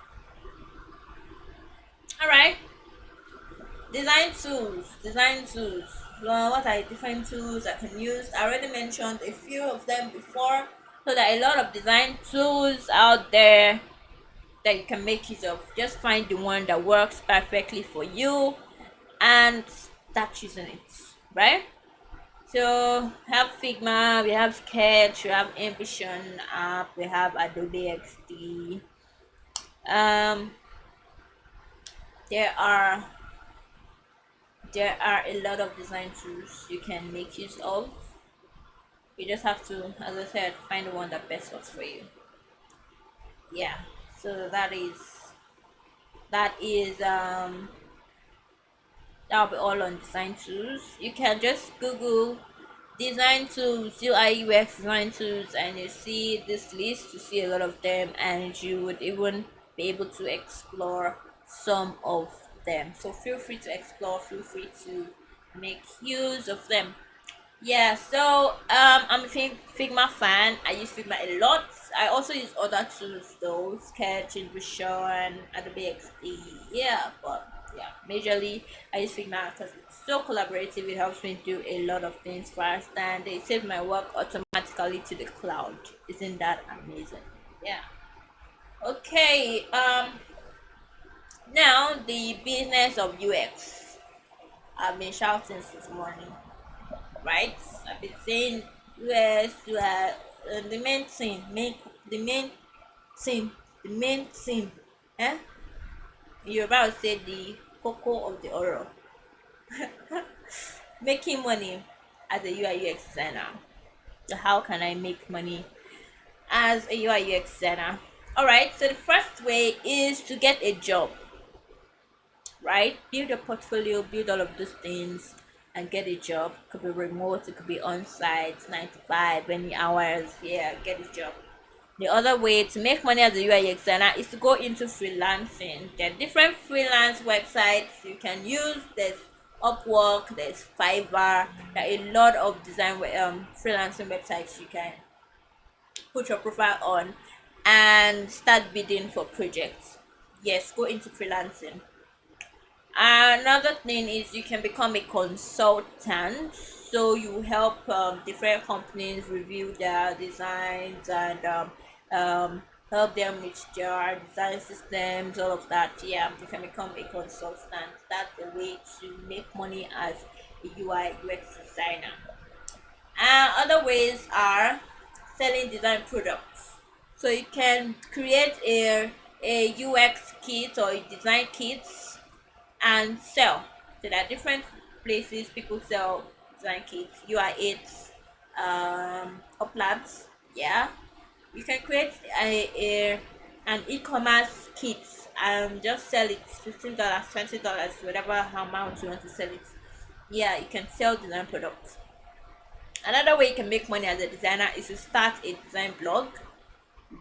Alright, design tools. Well, what are different tools I can use? I already mentioned a few of them before. So there are a lot of design tools out there that you can make use of. Just find the one that works perfectly for you and start using it, right? So we have Figma, we have Sketch, we have Ambition app, we have Adobe XD. um there are there are a lot of design tools you can make use of. You just have to, as I said, find the one that best works for you. Yeah. So that is that'll be all on design tools. You can just Google design tools, UI UX design tools, and you see this list. You see a lot of them, and you would even be able to explore some of them. So feel free to explore. Feel free to make use of them. Yeah, so I'm a Figma fan. I use Figma a lot. I also use other tools though, Sketch, InVision, Adobe XD. Yeah, but yeah, majorly I use Figma because it's so collaborative. It helps me do a lot of things fast, and it saves my work automatically to the cloud. Isn't that amazing? Yeah. Okay. Now the business of UX. I've been shouting since morning, right? I've been saying US, you are the main thing, thing, the main thing. Eh? You're about to say the cocoa of the oral. Making money as a UI UX designer. So how can I make money as a UI UX designer. All right, so the first way is to get a job, right? Build a portfolio, build all of those things, and get a job. Could be remote, it could be on site, 9 to 5, any hours. Yeah, get a job. The other way to make money as a UI UX designer is to go into freelancing. There are different freelance websites you can use. There's Upwork, there's Fiverr. There are a lot of freelancing websites you can put your profile on and start bidding for projects. Yes, go into freelancing. Another thing is you can become a consultant. So you help different companies review their designs and help them with their design systems, all of that. Yeah, you can become a consultant. That's a way to make money as a UI UX designer. And other ways are selling design products. So you can create a UX kit or a design kits and sell. So there are different places people sell design kits, UI8, Up Labs. Yeah, you can create an e-commerce kit and just sell it $15, $20, whatever amount you want to sell it. Yeah, you can sell design products. Another way you can make money as a designer is to start a design blog.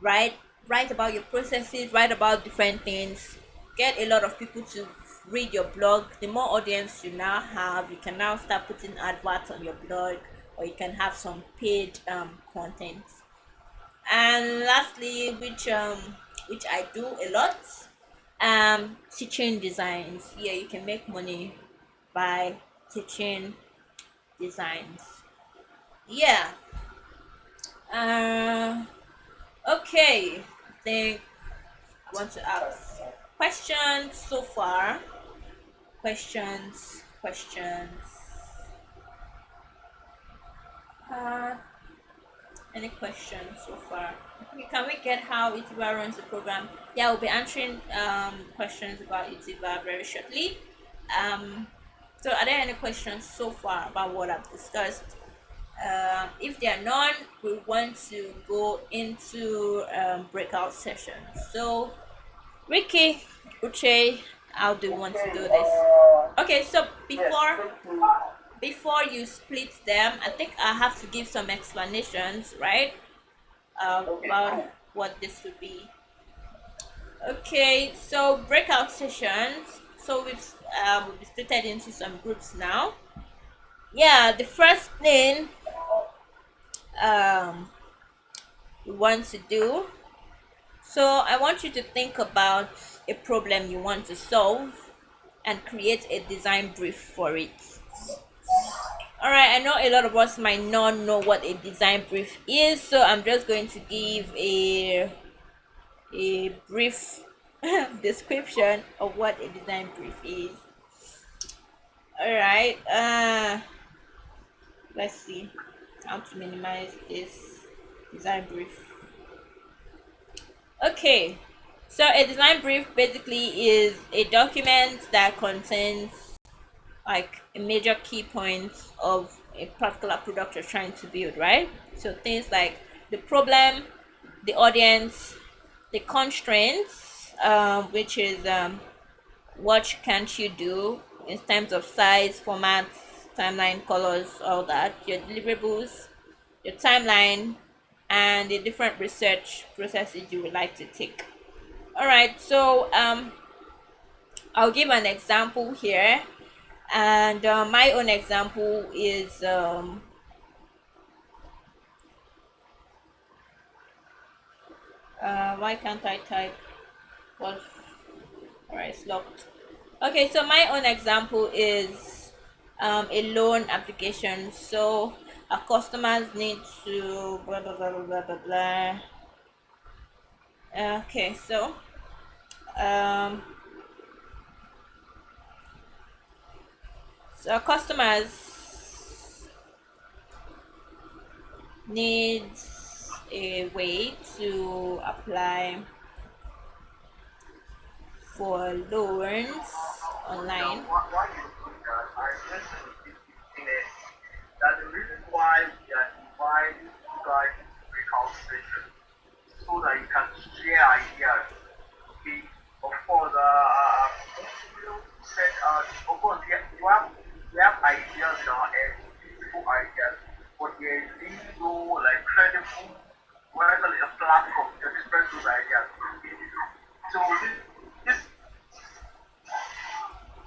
Write about your processes, write about different things, get a lot of people to read your blog. The more audience you now have, you can now start putting adverts on your blog, or you can have some paid content. And lastly, which I do a lot, teaching designs. Yeah, you can make money by teaching designs. Yeah. uh okay, I think I want to ask questions so far. Questions. Uh, any questions so far? Okay, can we get how Utiva runs the program? Yeah, we'll be answering questions about Utiva very shortly. Um, so are there any questions so far about what I've discussed? If there are none, we want to go into breakout sessions. So, Ricky, Uche, how do you want to do this? Okay, so before you split them, I think I have to give some explanations, right? About what this would be. Okay, so breakout sessions. So we've be splitted into some groups now. Yeah, the first thing um we want to do. So I want you to think about a problem you want to solve and create a design brief for it. All right, I know a lot of us might not know what a design brief is, so I'm just going to give a brief description of what a design brief is. All right, let's see how to minimize this design brief. Okay, so a design brief basically is a document that contains like a major key points of a particular product you're trying to build, right? So things like the problem, the audience, the constraints, which is what can't you do in terms of size, formats, timeline, colors, all that, your deliverables, your timeline, and the different research processes you would like to take. All right, so I'll give an example here, and my own example is why can't I type? Well, all right, it's locked. Okay, so my own example is a loan application. So our customers need to blah blah blah blah blah blah. Okay, so um, so our customers needs a way to apply for loans Now, online. why you doing that? I mentioned in it that the reason why we are dividing you guys into breakout sessions so that you can share ideas. Okay, of course, you said, of course, we have ideas in our head, beautiful ideas, but there is no like credible, what I call it, a platform to express those ideas. Okay? So this,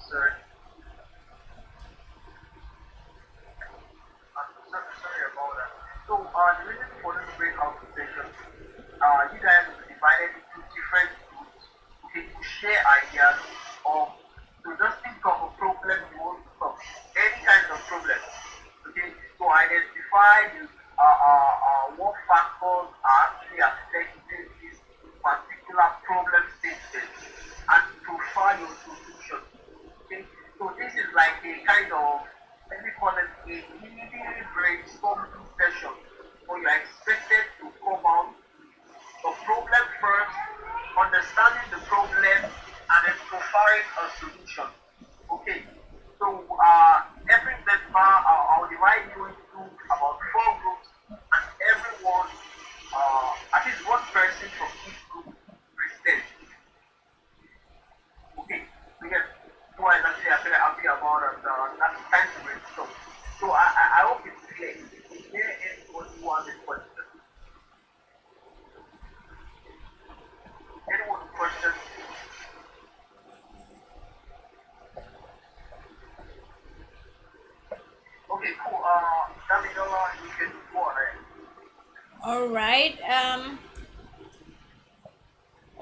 sorry, sorry about that. So the reason for this breakout session, you guys will be divided into different groups, okay, to share ideas or to just think of a problem you want to solve, any kind of problem, okay, to identify what factors are actually affecting this particular problem statement and profile your solution. Okay, so this is like a kind of, let me call it a mini brainstorming session where you are expected to come out the problem first, understanding the problem, and then profiling a solution. Okay, so every member, I'll divide you into about 4 groups, and everyone, at least one person from each group presents. Okay, because who is actually happy about it, that's time to brainstorm. So I hope it's clear. Is there anyone who has a question? Anyone with questions? Okay, cool. Damilola, you can go ahead. All right.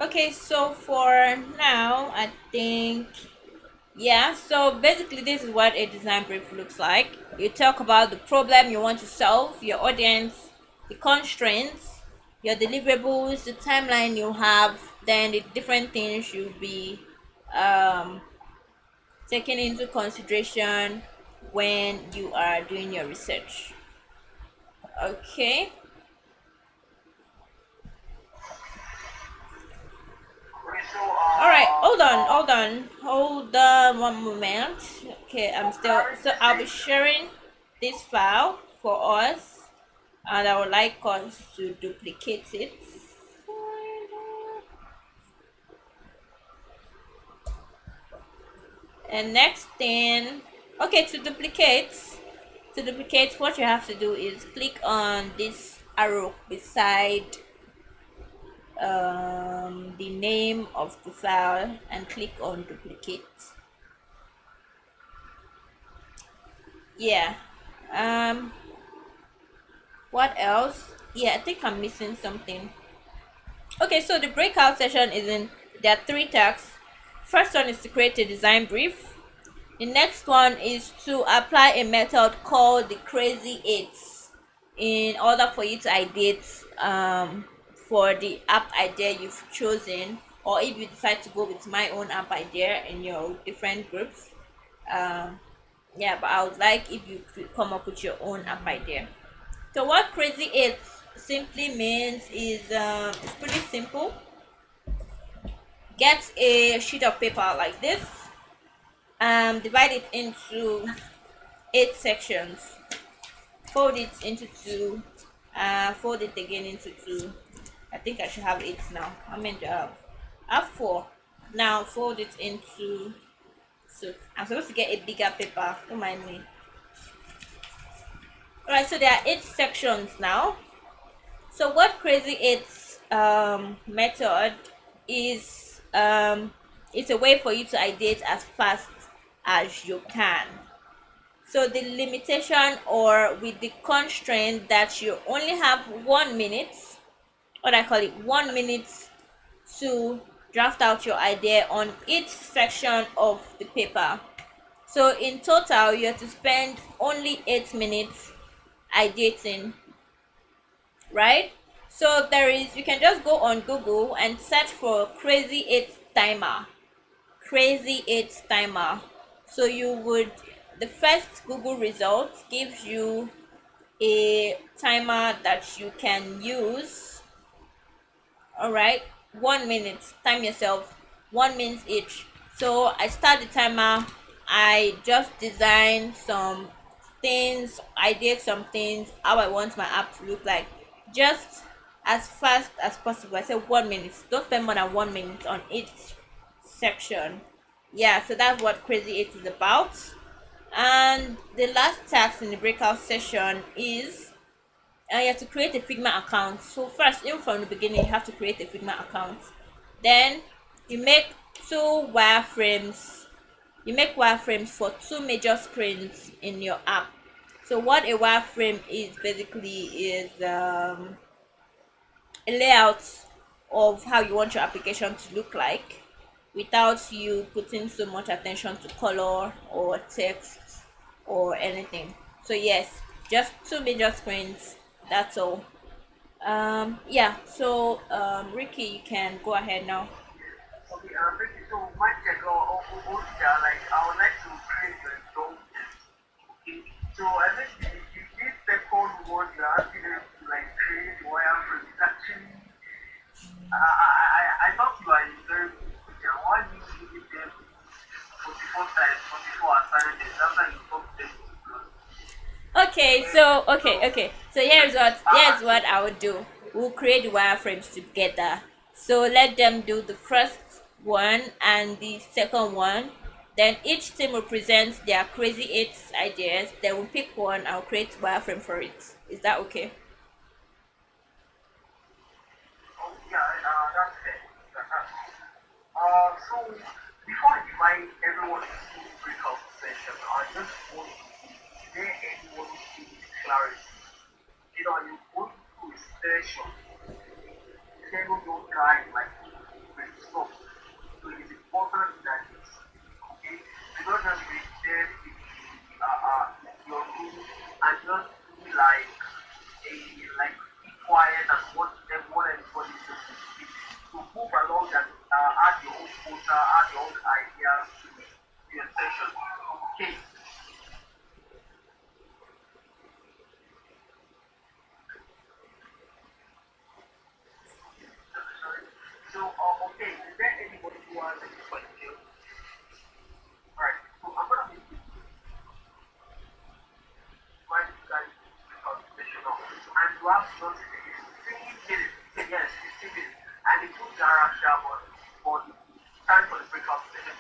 Okay, so for now, I think, yeah, so basically this is what a design brief looks like. You talk about the problem you want to solve, your audience, the constraints, your deliverables, the timeline you have, then the different things you'll be um, taking into consideration when you are doing your research. Okay. Okay, so All right, hold on one moment. Okay, I'm still, so I'll be sharing this file for us, and I would like us to duplicate it. And next thing, okay, to duplicate, what you have to do is click on this arrow beside the name of the file and click on duplicate. Yeah. um what else? Yeah, I think I'm missing something. Okay, so the breakout session is in, there are 3 tasks. First one is to create a design brief. The next one is to apply a method called the crazy eights in order for you to ideate for the app idea you've chosen, or if you decide to go with my own app idea in your different groups. Yeah, but I would like if you could come up with your own app idea. So what crazy eights simply means is, it's pretty simple. Get a sheet of paper like this, divide it into 8 sections, fold it into two, fold it again into two. I think I should have 8 now. I mean, I have 4. Now fold it into, so I'm supposed to get a bigger paper, don't mind me. All right, so there are 8 sections now. So what crazy 8 method is, it's a way for you to ideate as fast as you can. So the limitation, or with the constraint that you only have 1 minute, what I call it, 1 minute to draft out your idea on each section of the paper. So in total you have to spend only 8 minutes ideating, right? So there is, you can just go on Google and search for crazy 8 timer. So you would, the first Google result gives you a timer that you can use. All right, 1 minute, time yourself, 1 minute each. So I start the timer. I just design some things, I did some things, how I want my app to look like. Just as fast as possible. I say 1 minute. Don't spend more than 1 minute on each section. Yeah, so that's what Crazy 8 is about. And the last task in the breakout session is you have to create a Figma account. So first, even from the beginning, you have to create a Figma account. Then you make two wireframes. You make wireframes for two major screens in your app. So what a wireframe is basically is a layout of how you want your application to look like without you putting so much attention to color or text or anything. So yes, just two major screens, that's all. Yeah, so Ricky, you can go ahead now. Okay, thank you. So my check like I would like to create your dog. Okay. So I think the second one you're asking them to like create the wireframe is actually I thought you are a very good teacher. Why do you give them 44 times, 44 assignments after you talk them to close? Okay, so so here's what I would do. We'll create the wireframes together. So let them do the first one and the second one. Then each team will present their crazy eight ideas. Then we'll pick one and we'll create wireframe for it. Is that okay? Oh, yeah, that's fair. So before I invite everyone to breakout session, I just want to see, is there anyone who needs clarity? You go through a session, you say no, don't guide like stop. So it is important that it's okay. You don't just be there in your room and just be like be quiet and watch them what everybody is doing. So move along and add your own quota, add your own ideas to your session. Okay. So okay, is there anybody who has any question? Alright, so I'm gonna make this right guys conversation of and you have not 15 minutes. Yes, 15 minutes. And it took Jara Shabon for the time for the breakout session.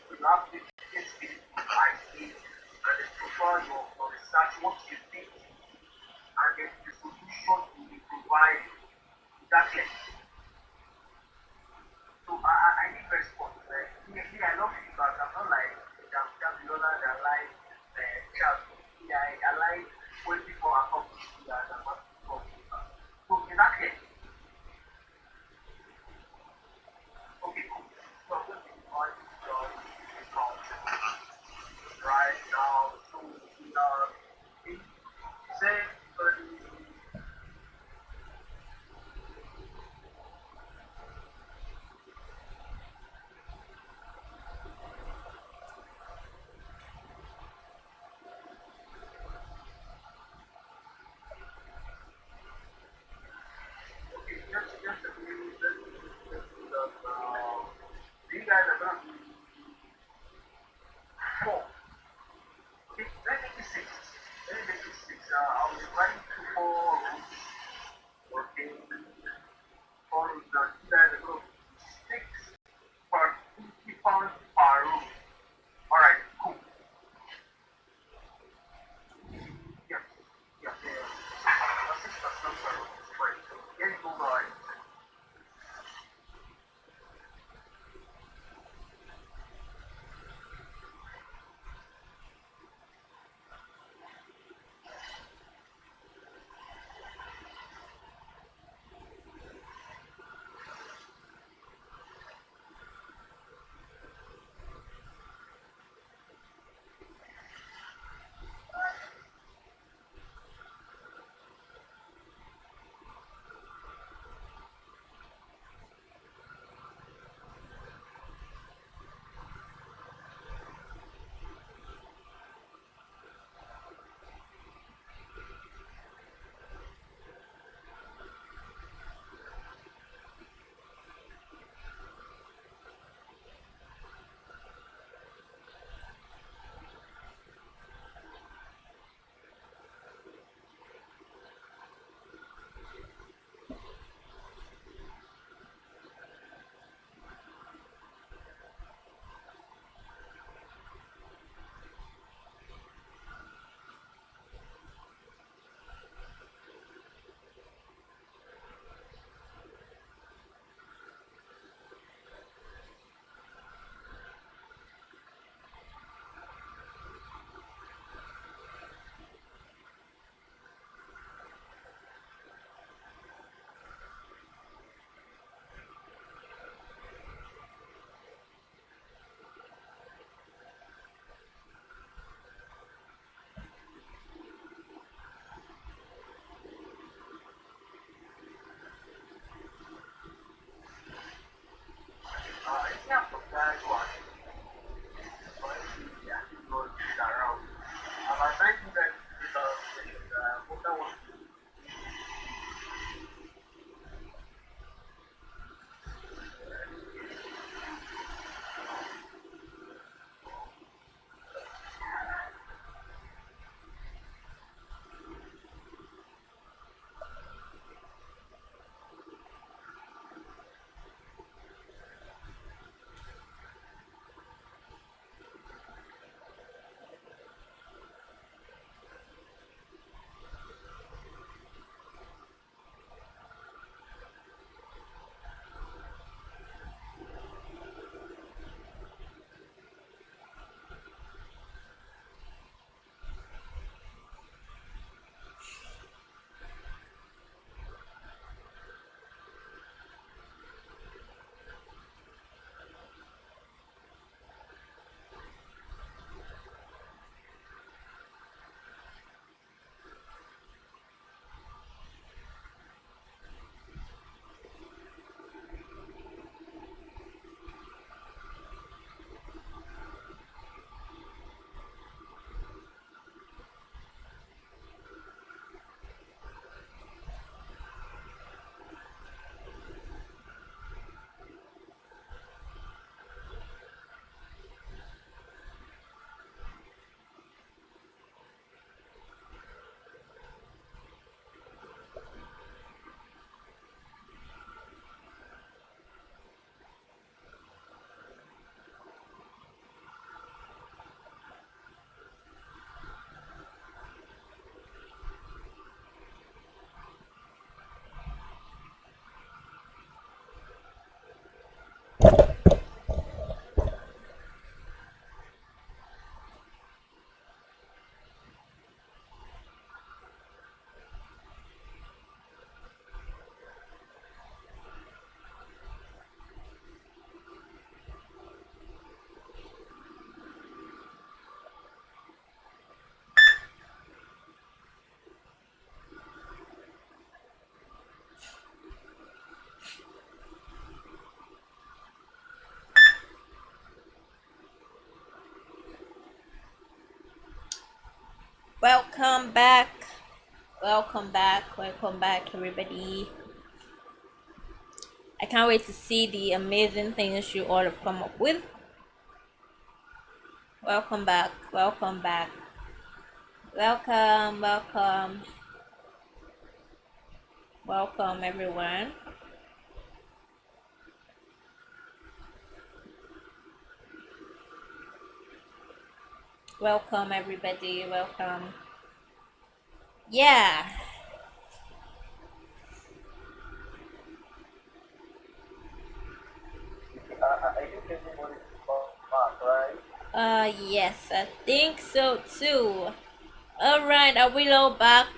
You have 15 minutes to write it and then prefer your research, what you think, and then the solution you will provide. Exactly. So I need response. I love feedback. I'm not like Damilola that like chat. I like when people are talking to me and I want to talk feedback. So exactly. Okay, cool. So I'm going to invite right now. So we are say welcome back. Welcome back. Welcome back, everybody. I can't wait to see the amazing things you all have come up with. Welcome back. Welcome back. Welcome. Welcome. Welcome, everyone. Welcome, everybody. Welcome. Yeah. I think everybody is back, right? Yes, I think so too. Alright, are we all back?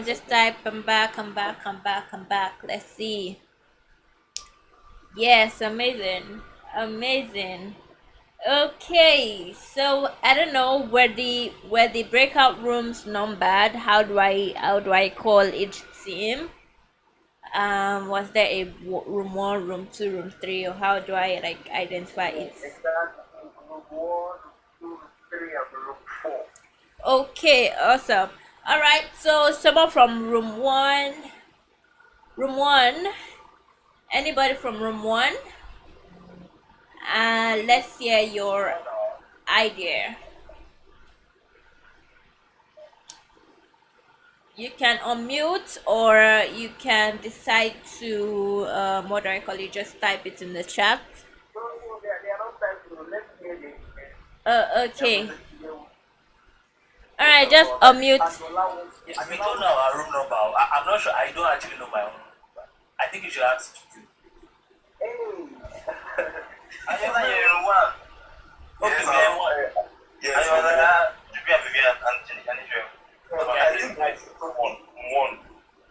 Just type I'm back, I'm back, I'm back, I'm back. Let's see. Yes, amazing. Amazing. Okay, so I don't know where the breakout rooms numbered. How do I call each team? Was there a room 1, room 2, room 3, or how do I like identify it? Exactly. Group 1, 2, 3, and group 4. Okay, awesome. All right, so someone from room 1, anybody from room 1? Let's hear your idea. You can unmute or you can decide to what do I call it? Just type it in the chat. No, they are not time to let me hear the Okay. All right, just unmute. Yeah, we don't know our room number. I'm not sure. I don't actually know my own room number. I think you should ask you. Hey. I am here one. Okay, we are one. Yes. I was okay, I think that's one.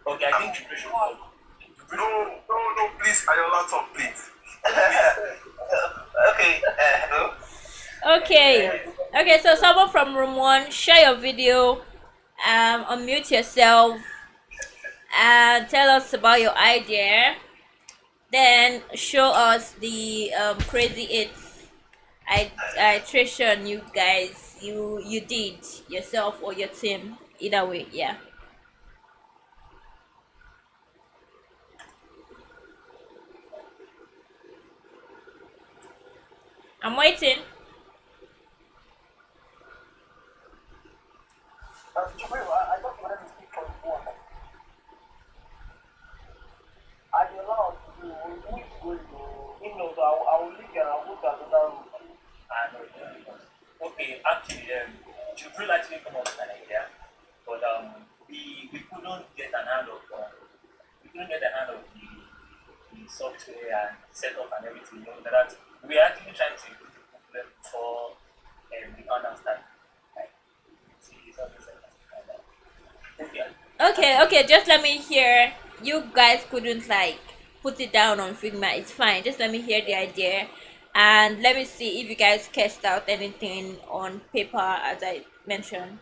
Okay, I think you should one. No, please, on your laptop, please. Okay, hello. Okay, so someone from room 1, share your video, unmute yourself, and tell us about your idea. Then show us the crazy iteration you guys you did yourself or your team. Either way, yeah. I'm waiting. I just wanted to speak for one. I will allow you who is going to in-laws. I will leave you and I'll go to another room. Okay, actually, Jibril actually come up with an idea, but we couldn't get an hand of the software and setup and everything. You know that we are actually trying to put the problem for the founders that like see something like that. Okay, just let me hear. You guys couldn't like put it down on Figma. It's fine. Just let me hear the idea, and let me see if you guys sketched out anything on paper as I mentioned.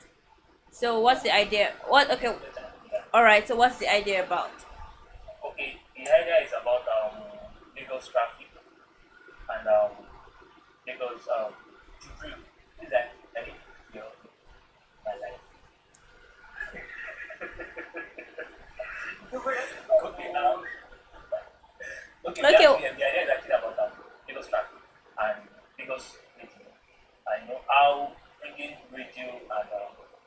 So what's the idea? What? Okay. All right. So what's the idea about? Okay, the idea is about Lagos traffic and Lagos Jibril. Is that any my life? Okay, okay. Okay. The idea is actually about Lagos traffic and Lagos radio. I know how bringing radio and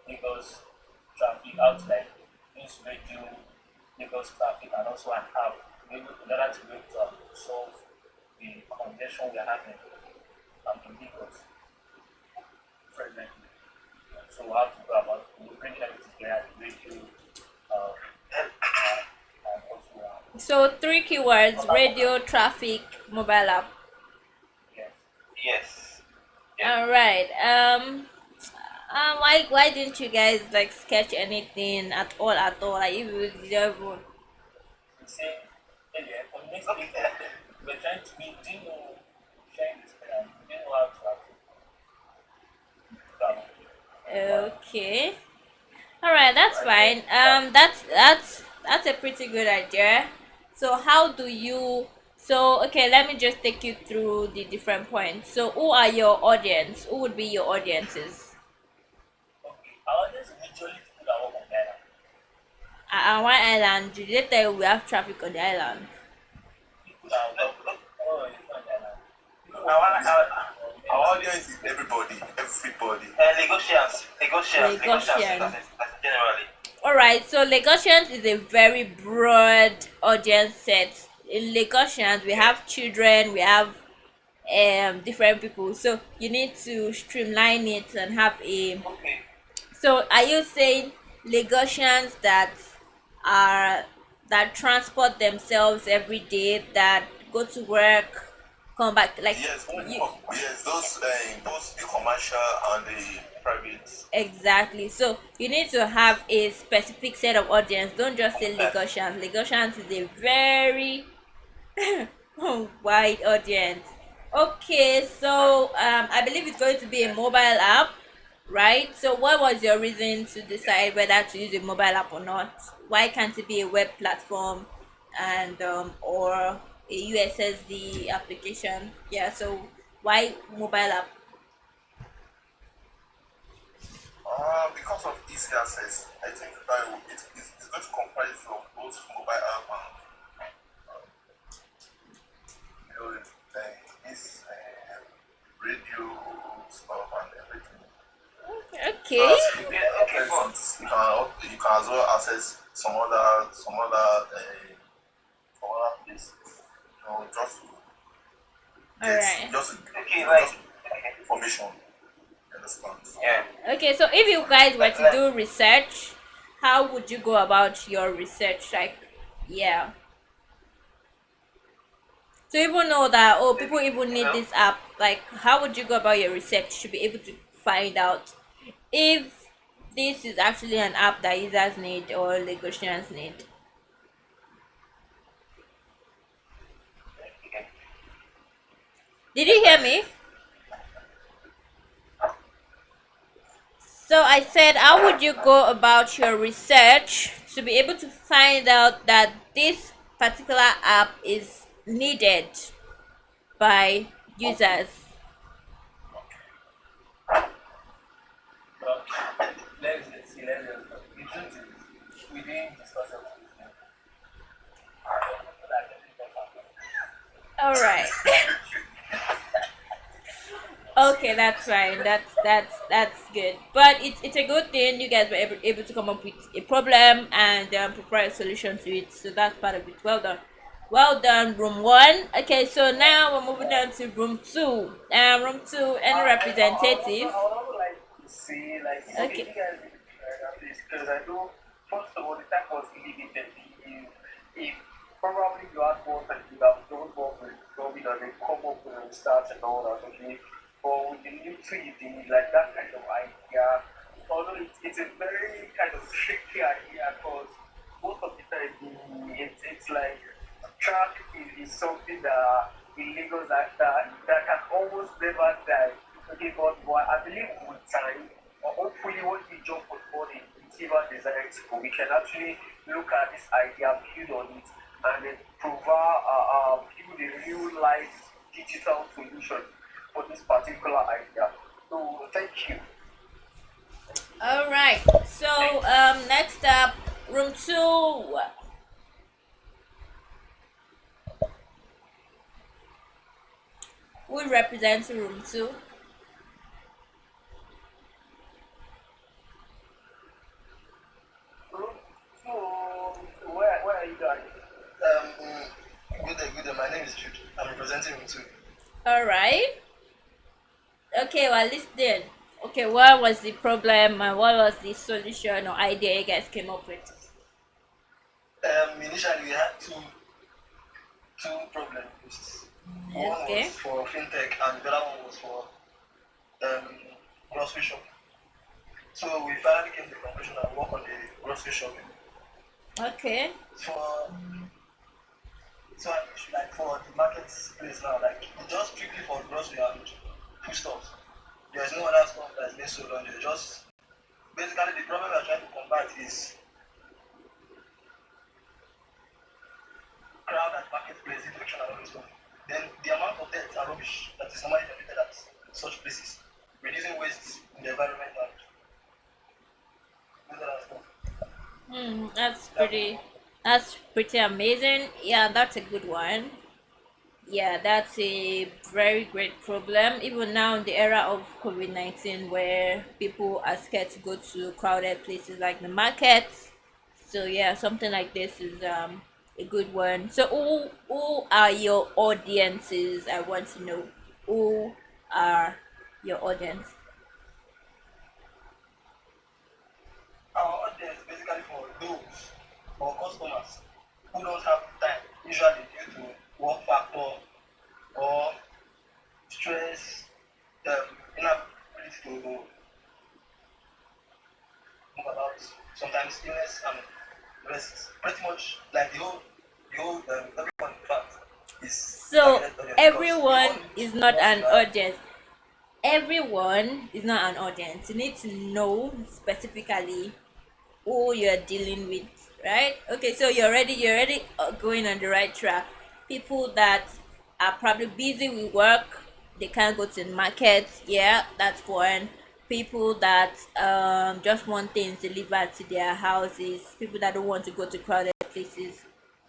Lagos traffic out like use radio, Lagos traffic, and also an app in order to be able to solve the congestion we are having in Lagos presently. So we have to go about bringing everything together, the radio, and also So 3 keywords: radio, traffic, mobile app. yes. Yes. All right. Why didn't you guys like sketch anything at all? Like if you never. We say earlier for the next week we're trying to be do you know sharing the screen and we didn't know how to Okay. All right, that's fine. That's a pretty good idea. So how do you? So okay, let me just take you through the different points. So who are your audience? Who would be your audiences? okay. Our audience is usually One island, did they tell you we have traffic on the island? Oh, it's not that. Our audience is everybody, everybody. Lagosians. Alright, so Lagosians is a very broad audience set. In Lagosians, we have children, we have different people. So you need to streamline it and have a. Okay. So are you saying Lagosians are that transport themselves every day, that go to work, come back, like Yes, you, yes, those both the commercial and the private. exactly. So you need to have a specific set of audience. Don't just say Lagosians. Lagosians is a very wide audience. Okay, so I believe it's going to be a mobile app, right? So what was your reason to decide whether to use a mobile app or not? Why can't it be a web platform and or a USSD application? Yeah, so why mobile app? Because of easy access, I think that it's going to comprise of both mobile app and this radio stuff and everything. Okay. Okay, go on. You can as well access some other places. Just to All right. just to Okay, like, just information. You understand? yeah. Okay, so if you guys were to do research, how would you go about your research? Like, yeah. To even know that, oh, people even need this app, like, how would you go about your research to be able to find out if this is actually an app that users need or Lagosians need? Did you hear me? So I said, how would you go about your research to be able to find out that this particular app is needed by users? But let's see, let's just the truth is we didn't discuss it with them. All right. Okay, that's fine. That's good. But it's a good thing you guys were able to come up with a problem and provide a solution to it. So that's part of it. Well done. Well done, room one. Okay, so now we're moving on to room two. Room two, any representative? I would also like to say, like, Okay. you guys need to try that place because I know, first of all, the time was limited. If probably you had more time, you have done more with COVID and then come up with a start and all that, okay? But with the new 3D, like that kind of idea, although it's a very kind of tricky idea because most of the time it's like traffic is something that in Lagos that can almost never die. Okay, but I believe with time, or hopefully when we jump on board in Utiva Design School, we can actually look at this idea, build on it, and then provide build a real life digital solution for this particular idea. So thank you. All right. So next up, room two. Who represents room two? So where are you guys? Good day. My name is Jude. I'm representing him too. All right. Okay, well, listen. Okay, what was the problem and what was the solution or idea you guys came up with? Initially, we had two problems. One Okay. was for fintech, and the other one was for grocery shopping. So we finally came to the conclusion and work on the grocery shopping. Okay. So like for the marketplace now, like it's just strictly for grocery and food stuff. There's no other stuff that's being sold on there. Just basically the problem we're trying to combat is crowd at marketplace, infection and all this stuff. Then the amount of debt and rubbish that is normally generated at such places, reducing waste in the environment and those other stuff. That's Yeah. pretty amazing. Yeah, that's a good one. Yeah, that's a very great problem. Even now in the era of COVID-19 where people are scared to go to crowded places like the markets. So yeah, something like this is a good one. So who are your audiences? I want to know who are your audience. Our audience basically for those or customers who don't have time, usually due to work factor or stress, inability to move about, sometimes illness and rest. Pretty much like the whole everyone in fact is So targeted audience because we everyone want is not us to an have. audience. Everyone is not an audience. You need to know specifically who you're dealing with, right? Okay, so you're already going on the right track. People that are probably busy with work, they can't go to the market. Yeah, that's one. People that just want things delivered to their houses. People that don't want to go to crowded places.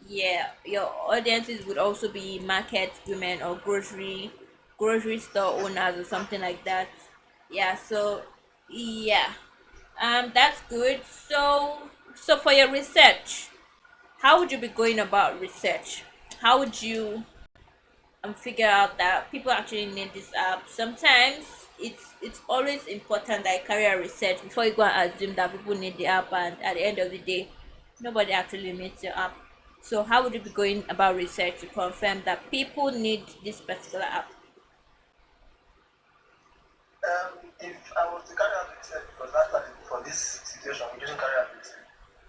Yeah, your audiences would also be market women or grocery store owners or something like that. Yeah, so yeah, that's good. So for your research, how would you be going about research? How would you figure out that people actually need this app? Sometimes it's always important that you carry a research before you go and assume that people need the app, and at the end of the day, nobody actually needs your app. So how would you be going about research to confirm that people need this particular app? If I was to carry out the research, because actually for this situation we didn't carry out the research.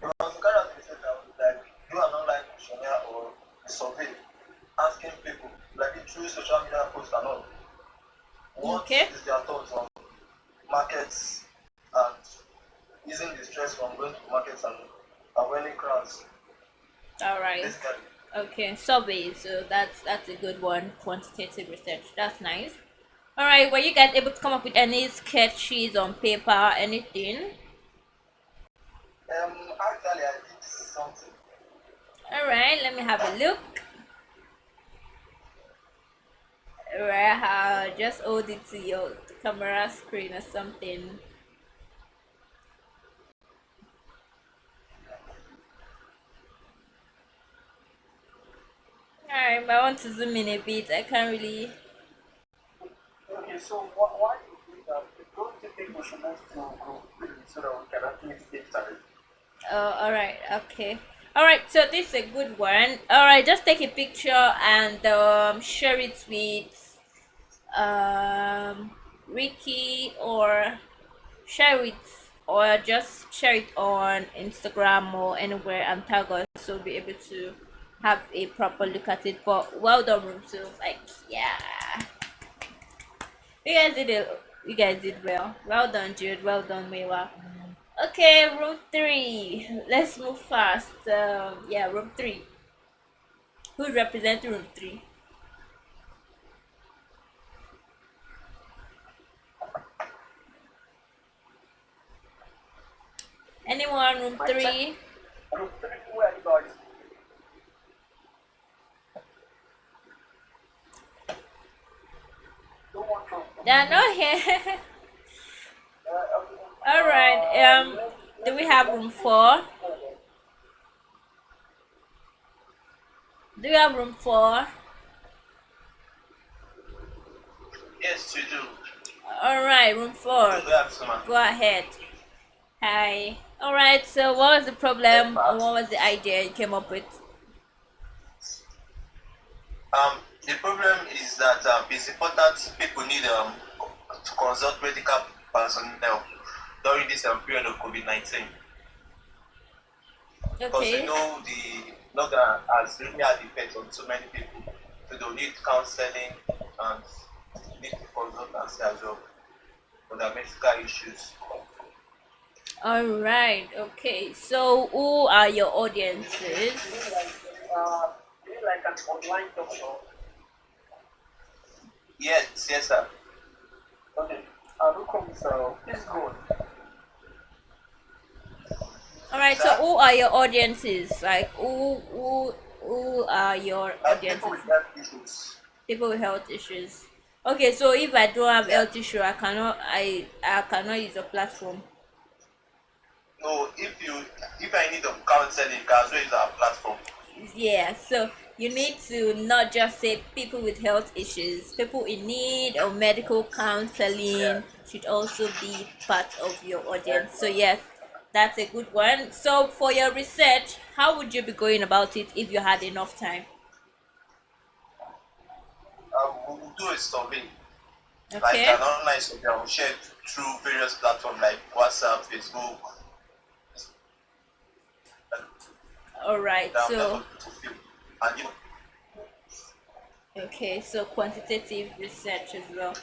If I was to carry out the research, I would like do an online questionnaire or a survey, asking people like through social media posts and all, what Okay. is their thoughts on markets and easing the stress from going to markets and avoiding crowds, All right. basically. Okay, survey. So that's a good one. Quantitative research. That's nice. All right. Were you guys able to come up with any sketches on paper, anything? Actually, I did something. All right. Let me have a look. All right. Just hold it to your camera screen or something. All right. But I want to zoom in a bit. I can't really. Okay, so why do you think that don't you think we should move to group three so that we can actually take time? Oh, all right. Okay. All right. So this is a good one. All right. Just take a picture and share it with Ricky, or share it, or just share it on Instagram or anywhere and tag us, so we'll be able to have a proper look at it. But well done, room two. Like, yeah, you guys did well. Well done, Jude. Well done, Mewa. Okay, room three. Let's move fast. Yeah, room three. Who represents room three? Anyone? Room three. Group three, who are you guys? Don't want to. They're not here. Okay. All right. Do we have room four? Do you have room four? Yes, you do. All right, room four. We have some. Go ahead. Hi. All right. So, what was the problem, or what was the idea you came up with? The problem is that it's important people need to consult medical personnel during this period of COVID-19 because we Okay. know the lockdown has really had effect on so many people. So they'll need counseling and need to consult as well for their medical issues. All right. Okay. So, who are your audiences? You mean like an online doctor? Yes, sir. Okay. Look on this, please go on. All right. So That who are your audiences? Like who are your people audiences? with health issues. People with health issues. Okay. So if I don't have Yeah. health issue, I cannot use your platform. No, if I need counseling, you can also use our platform. Yeah, so you need to not just say people with health issues, people in need of medical Yeah. counseling should also be part of your audience. So, Yeah. yes, that's a good one. So, for your research, how would you be going about it if you had enough time? We will do a survey, like Okay, an online survey. I will share it through various platforms like WhatsApp, Facebook, and all right, that for so people to feel. And okay, so quantitative research as well.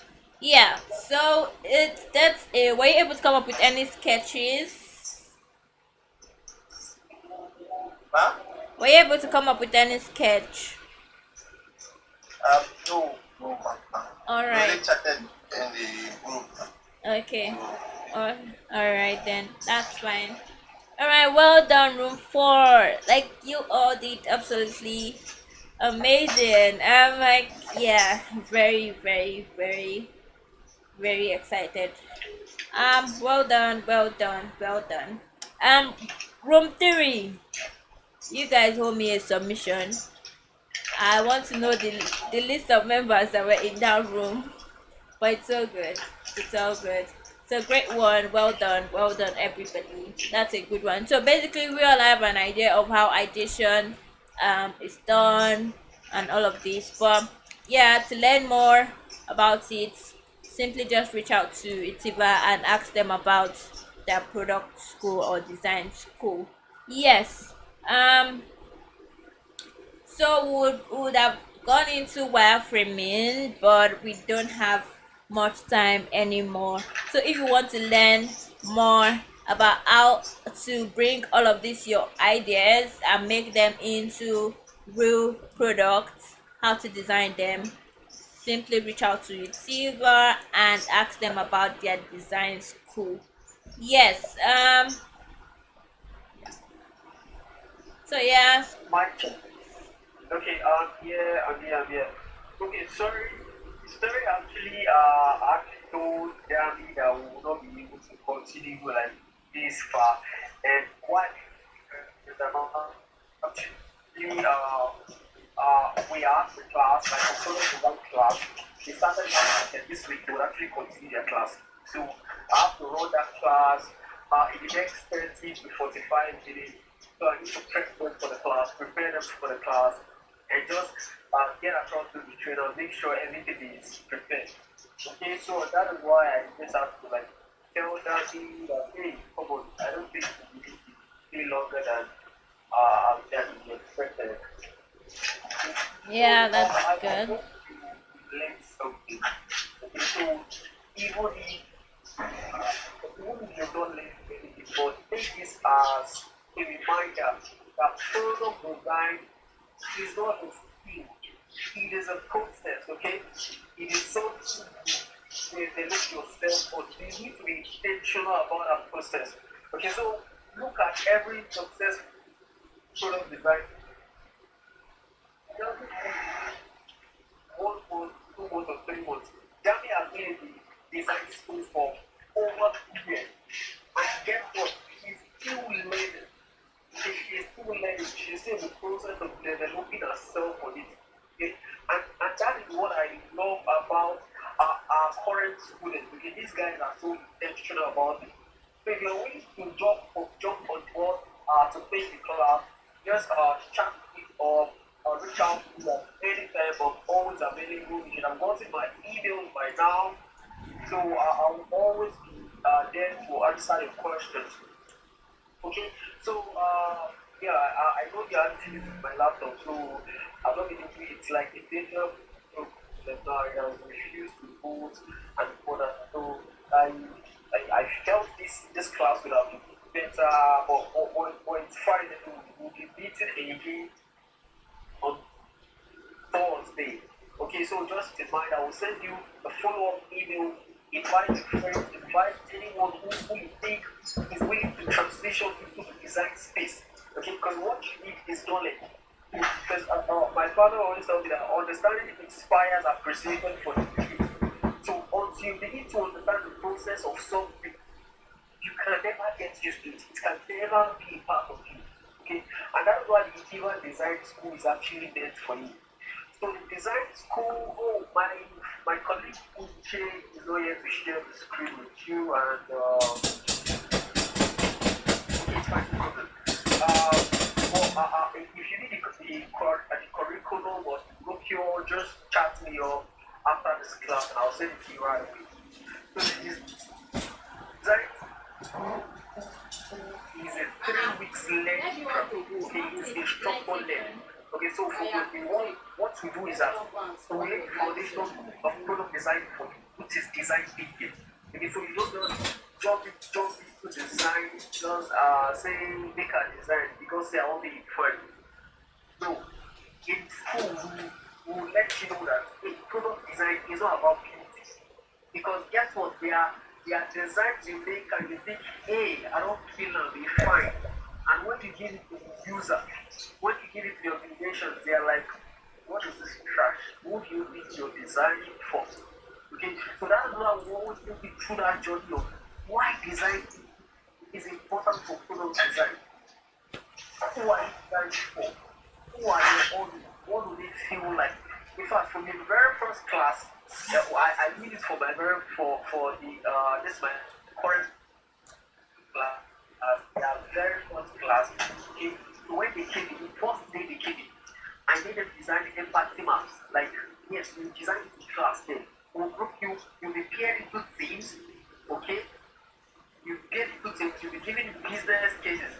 Yeah, so it's that's a were you able to come up with any sketches? huh? Were you able to come up with any sketch? No, no, man. All We right. only chatted in the group. Okay. So, All right then. That's fine. All right. Well done, room four. Like you all did absolutely amazing. I'm like, yeah, very, very, very, very excited. Well done. Well done. Well done. Room three. You guys hold me a submission. I want to know the list of members that were in that room. But it's so good. It's all good. It's a great one. Well done, everybody. That's a good one. So basically, we all have an idea of how ideation is done and all of this. But yeah, to learn more about it, simply just reach out to Utiva and ask them about their product school or design school. Yes. So would have gone into wireframing, but we don't have much time anymore. So if you want to learn more about how to bring all of these your ideas and make them into real products, how to design them, simply reach out to Utiva and ask them about their design school. Yes. So yeah. My turn. Okay, I'm here. Okay, sorry. The story actually told Dami that we will not be able to continue like this far. And what is actually we asked the class, like following the one class, they started last week and this week they would actually continue their class. So I have to run that class in the next 30 to 45 minutes. So I need to prep them for the class, prepare them for the class, and just get across to the trainer, make sure everything is prepared. Okay, so that is why I just have to like tell Darcy that hey, come on, I don't think we need to stay longer than we expected. Yeah, So that's I good. hope you learned something. Okay, so even if even if you don't learn anything, but take this as a reminder that product design is not a skill. It is a process, okay? It is something you develop yourself on. You need to be intentional about that process. Okay, so look at every successful product design. It doesn't take 1 month, 2 months, or 3 months. Jamie has been in the design school for over 2 years. And guess what? She's still learning. She's still learning. She's still in the process of developing herself on it. Okay? And that is what I love about our current students. Okay? These guys are so intentional about it. So if you're willing to jump on board to take the class, just chat it or reach out to us anytime. I'm always available. You should have gotten my emails by now. So I will always be there to answer your questions. Okay, so yeah, I know the activity with my laptop, so I'm not going to do it. It's like a danger that I have refused to vote and all that. So I felt this class would have been better, but it's fine. We'll be meeting again on Thursday. Okay, so just in mind, I will send you a follow-up email invite friends, invite anyone who you think is willing to transition into the design space. Okay, because what you need is knowledge. Because my father always told me that understanding inspires appreciation for the key. So until you begin to understand the process of something, you can never get used to it. It can never be a part of you. Okay, and that's why the Utiva Design School is actually meant for you. So the design school, my colleague Uche is not here to share the screen with you, and it's my problem. If you need the curriculum or the brochure, just chat me up after this class, and I'll send it to you right away. So the design is a 3 weeks learning program. Okay, it's a structured learning. Okay, so what we do is that we lay the foundation of product design for you, which is design thinking. Okay, so you don't just jump into design, just say make a design because they are only fun. No, in school we will let you know that product design is not about beauty. Because guess what? They are designs you make and you think, hey, I don't kill them, they fine. And when you give it to the user, when you give it to your organizations, they are like, what is this trash? Who do you think you're designing for? Okay, so that's why we always take you through that journey of why design is important for product design. Who are you designing for? Who are your audience? What do they feel like? In fact, from the very first class, I did it for my very for the this my current class, their very first class. Okay, so when they came in, the first day they came in, I made them design empathy maps. Like, yes, we design the class then. We'll group you, you'll be paired into teams, okay? You get into teams, you'll be given business cases.